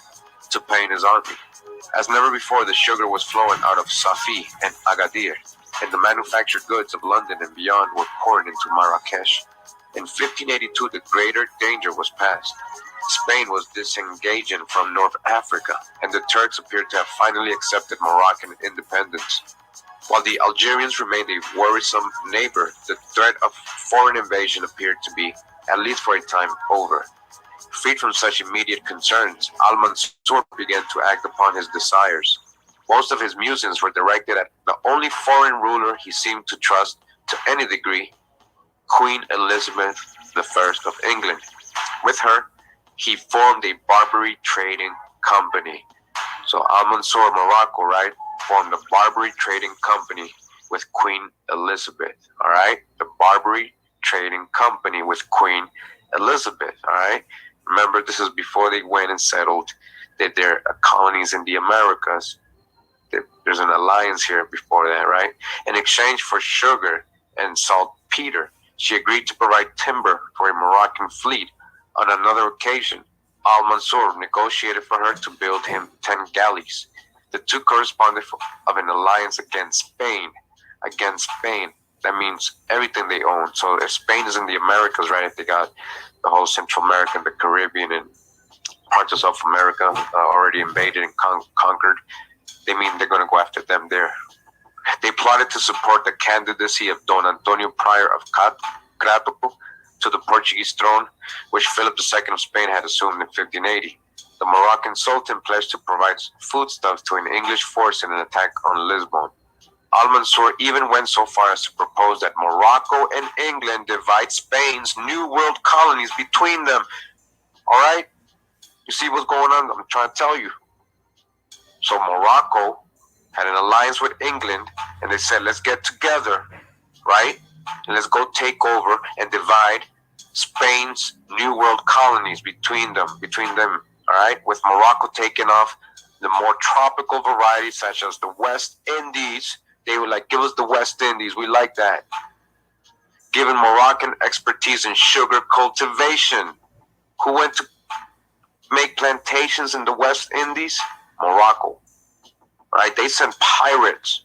to paying his army. As never before, the sugar was flowing out of Safi and Agadir, and the manufactured goods of London and beyond were poured into Marrakesh. In 1582, the greater danger was past. Spain was disengaging from North Africa, and the Turks appeared to have finally accepted Moroccan independence. While the Algerians remained a worrisome neighbor, the threat of foreign invasion appeared to be, at least for a time, over. Freed from such immediate concerns, Al-Mansur began to act upon his desires. Most of his musings were directed at the only foreign ruler he seemed to trust to any degree, Queen Elizabeth I of England. With her, he formed a Barbary trading company. So Al-Mansur, Morocco, right, formed a Barbary trading company with Queen Elizabeth, all right? The Barbary trading company with Queen Elizabeth, all right? Remember, this is before they went and settled their colonies in the Americas. There's an alliance here before that, right? In exchange for sugar and saltpeter, she agreed to provide timber for a Moroccan fleet. On another occasion, Al-Mansur negotiated for her to build him 10 galleys. The two corresponded of an alliance against Spain. Against Spain, that means everything they own. So if Spain is in the Americas, right, if they got the whole Central America and the Caribbean and parts of South America already invaded and conquered, they mean they're going to go after them there. They plotted to support the candidacy of Don Antonio Prior of Crato to the Portuguese throne, which Philip II of Spain had assumed in 1580. The Moroccan Sultan pledged to provide foodstuffs to an English force in an attack on Lisbon. Al-Mansur even went so far as to propose that Morocco and England divide Spain's New World colonies between them. All right? You see what's going on? I'm trying to tell you. So Morocco had an alliance with England, and they said, let's get together, right? And let's go take over and divide Spain's New World colonies between them, all right? With Morocco taking off the more tropical varieties, such as the West Indies. They were like, give us the West Indies. We like that. Given Moroccan expertise in sugar cultivation. Who went to make plantations in the West Indies? Morocco. Right? They sent pirates.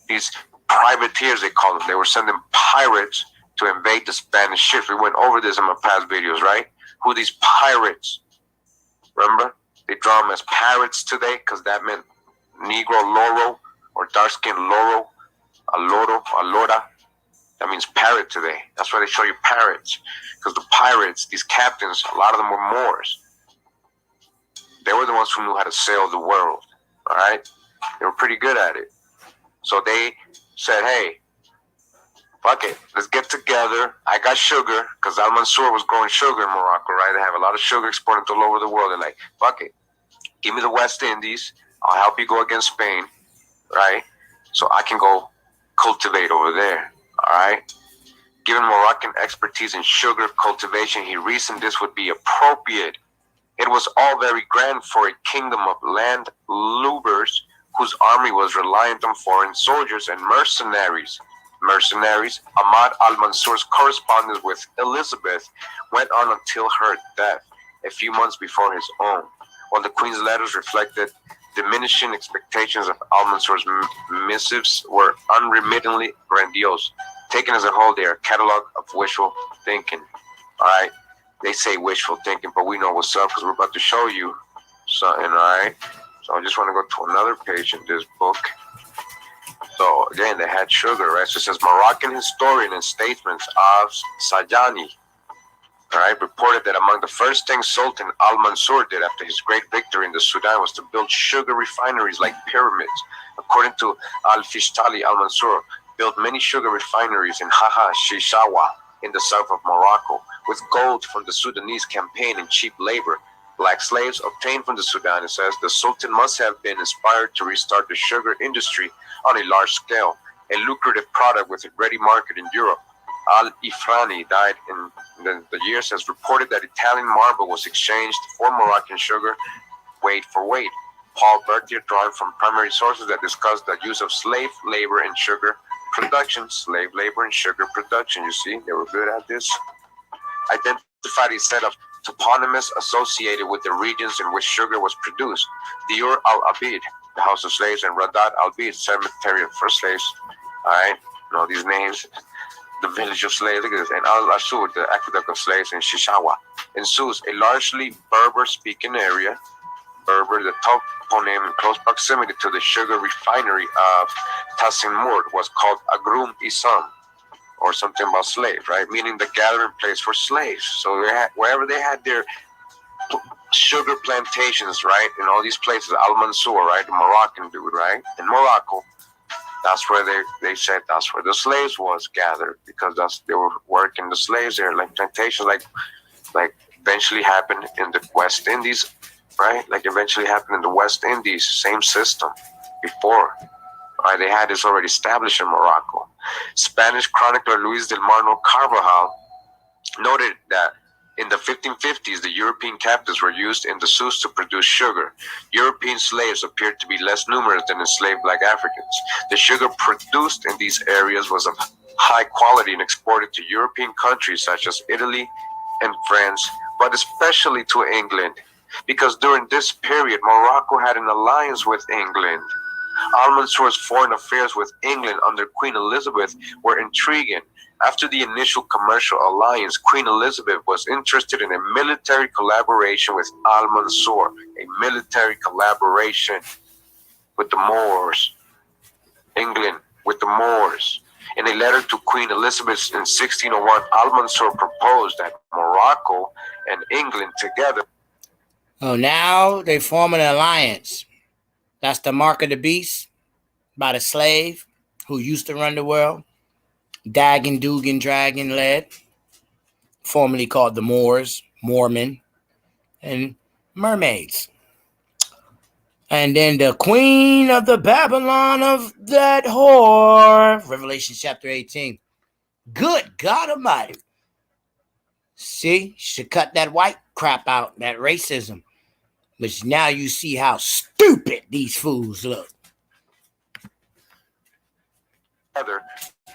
These privateers, they call them. They were sending pirates to invade the Spanish ships. We went over this in my past videos, right? Who are these pirates? Remember? They draw them as pirates today because that meant Negro Loro or dark-skinned Loro, a Loro, a Lora. That means parrot today. That's why they show you parrots. Because the pirates, these captains, a lot of them were Moors. They were the ones who knew how to sail the world. All right? They were pretty good at it. So they said, hey, fuck it. Let's get together. I got sugar, because Al-Mansur was growing sugar in Morocco, right? They have a lot of sugar exported all over the world. They're like, fuck it. Give me the West Indies. I'll help you go against Spain, right? So I can go cultivate over there, all right? Given Moroccan expertise in sugar cultivation, he reasoned this would be appropriate. It was all very grand for a kingdom of land lubers whose army was reliant on foreign soldiers and mercenaries. Ahmad al-Mansur's correspondence with Elizabeth went on until her death, a few months before his own. While the Queen's letters reflected diminishing expectations of al-Mansur's missives were unremittingly grandiose. Taken as a whole, they are a catalog of wishful thinking. All right? They say wishful thinking, but we know what's up because we're about to show you something, all right? So I just want to go to another page in this book. So again, they had sugar, right? So it says Moroccan historian and statesman Sajani, all right, reported that among the first things Sultan al-Mansur did after his great victory in the Sudan was to build sugar refineries like pyramids. According to al-Fishtali, al-Mansur built many sugar refineries in Shishawa in the south of Morocco with gold from the Sudanese campaign and cheap labor. Black slaves obtained from the Sudan, it says, the Sultan must have been inspired to restart the sugar industry on a large scale, a lucrative product with a ready market in Europe. Al-Ifrani died in the years has reported that Italian marble was exchanged for Moroccan sugar, weight for weight. Paul Berthier, drawing from primary sources that discuss the use of slave labor in sugar production. Slave labor in sugar production, you see, they were good at this. Identified a set of toponyms associated with the regions in which sugar was produced. Dior al-Abid, the house of slaves, and Radat al-Bid, cemetery for slaves. All right, know these names. the village of slaves. Look at this. And Al-Asur, the aqueduct of slaves in Shishawa. In Sus, a largely Berber-speaking area, Berber, the toponym in close proximity to the sugar refinery of Tasimur, was called Agrum Isam, or something about slave, right? Meaning the gathering place for slaves. So wherever they had their sugar plantations, right? In all these places, Al-Mansur, right? The Moroccan dude, right? In Morocco, that's where they said that's where the slaves was gathered, because they were working the slaves there, like plantations, like eventually happened in the West Indies, right? Like eventually happened in the West Indies, same system before. Right? They had this already established in Morocco. Spanish chronicler Luis del Marno Carvajal noted that in the 1550s, the European captives were used in the Sus to produce sugar. European slaves appeared to be less numerous than enslaved black Africans. The sugar produced in these areas was of high quality and exported to European countries such as Italy and France, but especially to England, because during this period, Morocco had an alliance with England. Al-Mansur's foreign affairs with England under Queen Elizabeth were intriguing. After the initial commercial alliance, Queen Elizabeth was interested in a military collaboration with Al-Mansur, a military collaboration with the Moors, England with the Moors. In a letter to Queen Elizabeth in 1601, Al-Mansur proposed that Morocco and England together. Oh, now they form an alliance. That's the mark of the beast by the slave who used to run the world. Dagon, Dugan, Dragon led, formerly called the Moors, Mormon, and mermaids. And then the queen of the Babylon of that whore, Revelation chapter 18. Good God Almighty. See, you should cut that white crap out, that racism. Which now you see how stupid these fools look.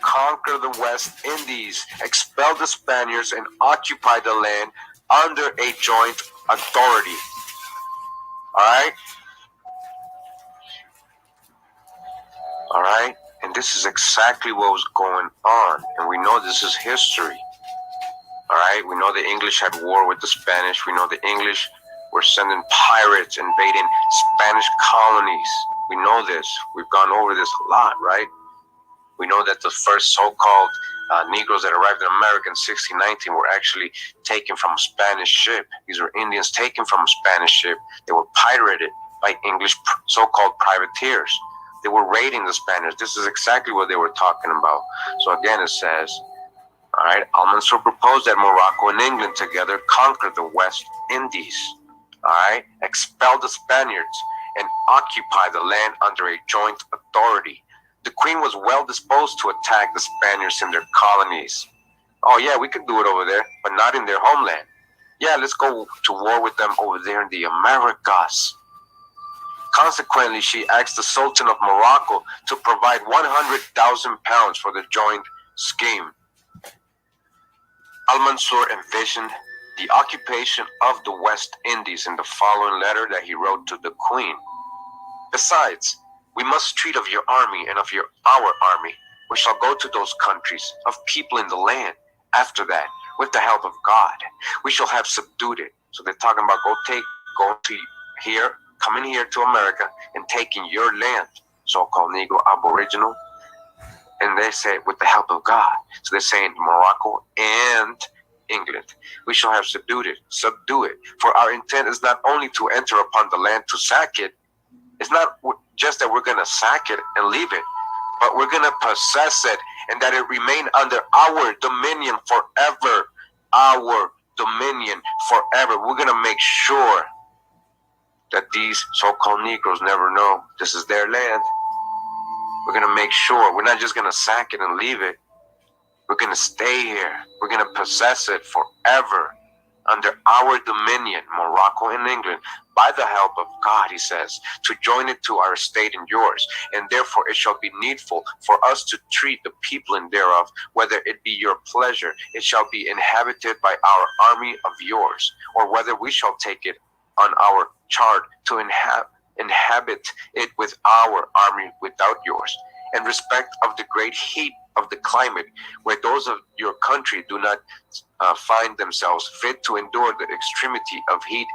Conquer the West Indies, expel the Spaniards, and occupy the land under a joint authority. All right? And this is exactly what was going on. And we know this is history. All right? We know the English had war with the Spanish. We know the English were sending pirates, invading Spanish colonies. We know this. We've gone over this a lot, right? We know that the first so-called Negroes that arrived in America in 1619 were actually taken from a Spanish ship. These were Indians taken from a Spanish ship. They were pirated by English so-called privateers. They were raiding the Spaniards. This is exactly what they were talking about. So again, it says, all right, Al-Mansur proposed that Morocco and England together conquer the West Indies. All right, expel the Spaniards and occupy the land under a joint authority. The Queen was well disposed to attack the Spaniards in their colonies. Oh yeah, we could do it over there, but not in their homeland. Yeah, let's go to war with them over there in the Americas. Consequently, she asked the Sultan of Morocco to provide 100,000 pounds for the joint scheme. Al-Mansur envisioned the occupation of the West Indies in the following letter that he wrote to the Queen. Besides, we must treat of your army and of our army. We shall go to those countries of people in the land. After that, with the help of God, we shall have subdued it. So they're talking about coming here to America and taking your land, so-called Negro Aboriginal. And they say with the help of God. So they're saying Morocco and England, we shall have subdue it. For our intent is not only to enter upon the land to sack it. It's not just that we're going to sack it and leave it, but we're going to possess it and that it remain under our dominion forever. Our dominion forever. We're going to make sure that these so-called Negroes never know this is their land. We're going to make sure we're not just going to sack it and leave it. We're going to stay here. We're going to possess it forever under our dominion, Morocco and England, by the help of God, he says, to join it to our state and yours. And therefore it shall be needful for us to treat the people in thereof, whether it be your pleasure, it shall be inhabited by our army of yours, or whether we shall take it on our chart to inhabit it with our army without yours. In respect of the great heat of the climate, where those of your country do not find themselves fit to endure the extremity of heat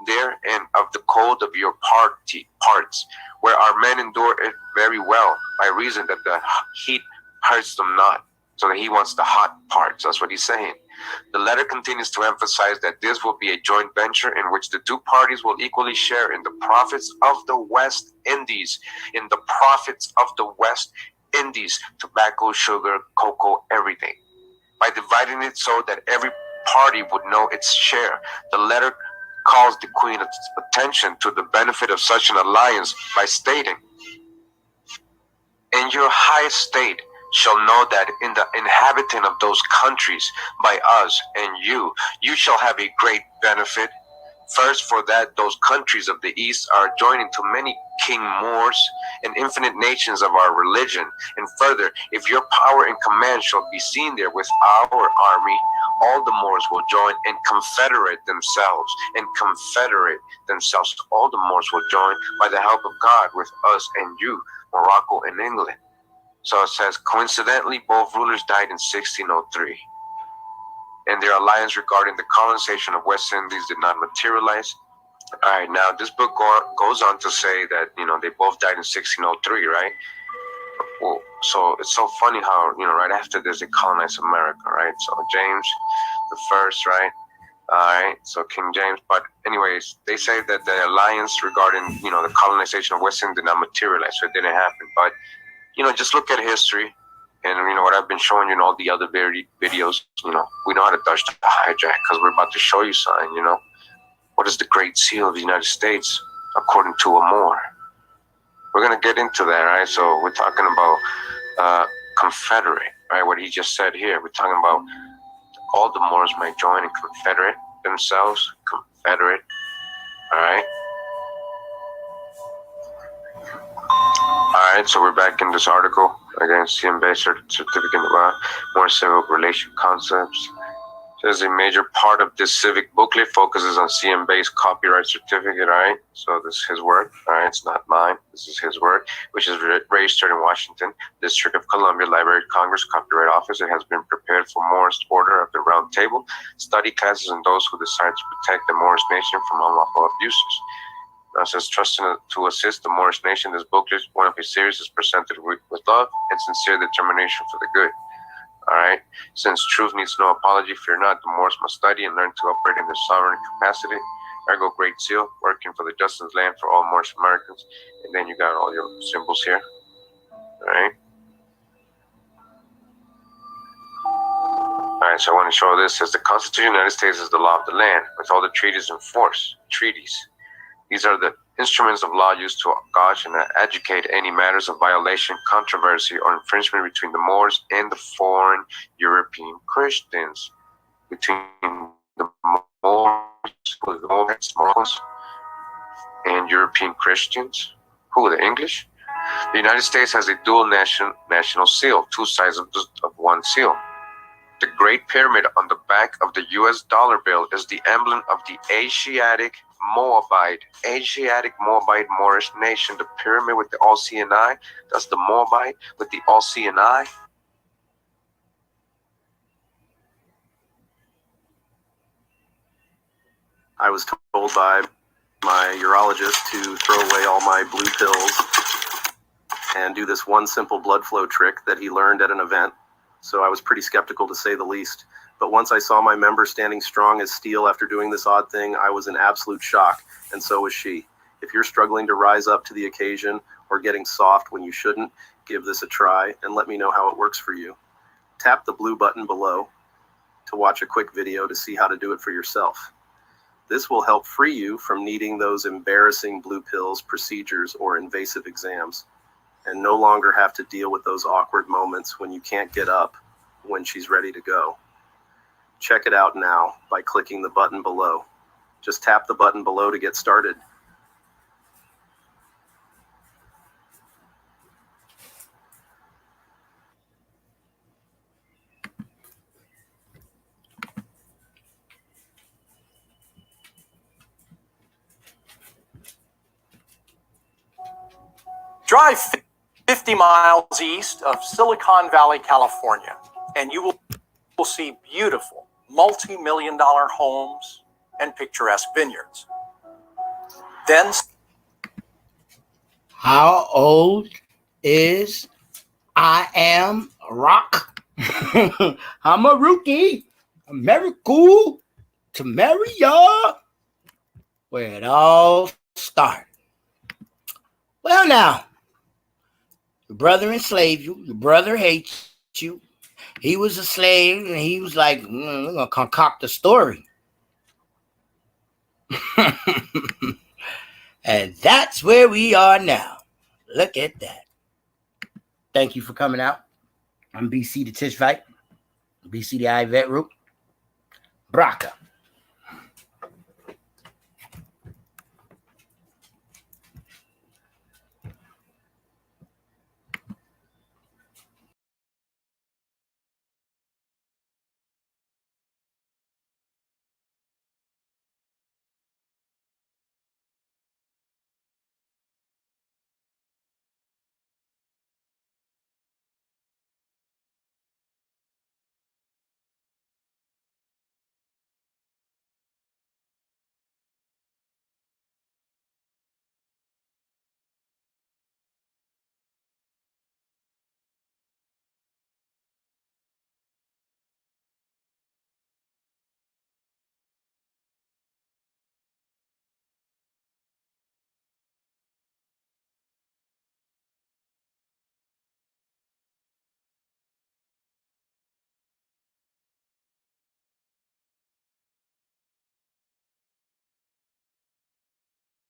there, and of the cold of your parts, where our men endure it very well, by reason that the heat hurts them not. So that he wants the hot parts. That's what he's saying. The letter continues to emphasize that this will be a joint venture in which the two parties will equally share in the profits of the West Indies. In the profits of the West Indies, tobacco, sugar, cocoa, everything. By dividing it so that every party would know its share. The letter calls the Queen's attention to the benefit of such an alliance by stating, "In your high estate shall know that in the inhabitant of those countries, by us and you shall have a great benefit. First, for that those countries of the East are joining to many King Moors and infinite nations of our religion. And further, if your power and command shall be seen there with our army, all the Moors will join and confederate themselves. All the Moors will join by the help of God with us and you, Morocco and England." So it says, coincidentally, both rulers died in 1603. And their alliance regarding the colonization of West Indies did not materialize. All right, now this book goes on to say that, they both died in 1603, right? Well, so it's so funny how, right after this, they colonized America, right? So James the First, right? All right, so King James. But anyways, they say that the alliance regarding, the colonization of West Indies did not materialize, so it didn't happen. But just look at history, and what I've been showing you in all the other videos. We know how to dodge the hijack, because we're about to show you something. What is the Great Seal of the United States according to a Moor? We're gonna get into that, right? So we're talking about Confederate, right? What he just said here. We're talking about all the Moors might join and confederate themselves. Confederate, all right. All right, so we're back in this article. Again, CM-based certificate of more civil relation concepts. Says a major part of this civic booklet focuses on CM-based copyright certificate. All right, so this is his work. All right, it's not mine. This is his work, which is registered in Washington, District of Columbia, Library of Congress, Copyright Office. It has been prepared for Moorish Order of the Round Table, study classes, and those who desire to protect the Moorish nation from unlawful abuses. Now says, trusting to assist the Moorish nation, this booklet, one of his series, is presented with love and sincere determination for the good. All right. Since truth needs no apology, fear not. The Moors must study and learn to operate in their sovereign capacity. Ergo, Great Seal, working for the justice land for all Moorish Americans. And then you got all your symbols here. All right. All right. So I want to show this. It says the Constitution of the United States is the law of the land, with all the treaties in force. Treaties. These are the instruments of law used to gauge and adjudicate any matters of violation, controversy, or infringement between the Moors and the foreign European Christians. Between the Moors and European Christians. Who, the English? The United States has a dual national seal, two sides of one seal. The Great Pyramid on the back of the U.S. dollar bill is the emblem of the Asiatic Moabite Moorish nation. The pyramid with the all-seeing eye, that's the Moabite with the all-seeing eye. I was told by my urologist to throw away all my blue pills and do this one simple blood flow trick that he learned at an event. So I was pretty skeptical, to say the least. But once I saw my member standing strong as steel after doing this odd thing, I was in absolute shock, and so was she. If you're struggling to rise up to the occasion or getting soft when you shouldn't, give this a try and let me know how it works for you. Tap the blue button below to watch a quick video to see how to do it for yourself. This will help free you from needing those embarrassing blue pills, procedures, or invasive exams, and no longer have to deal with those awkward moments when you can't get up when she's ready to go. Check it out now by clicking the button below. Just tap the button below to get started. Drive 50 miles east of Silicon Valley, California, and you will see beautiful multi-million-dollar homes and picturesque vineyards. Then, how old is I Am Rock? I'm a rookie. America to marry ya. Where it all started. Well, now, your brother enslaved you. Your brother hates you. He was a slave, and he was like, we're going to concoct a story. And that's where we are now. Look at that. Thank you for coming out. I'm BC the Tishvite. BC the Ivet Root. Braca.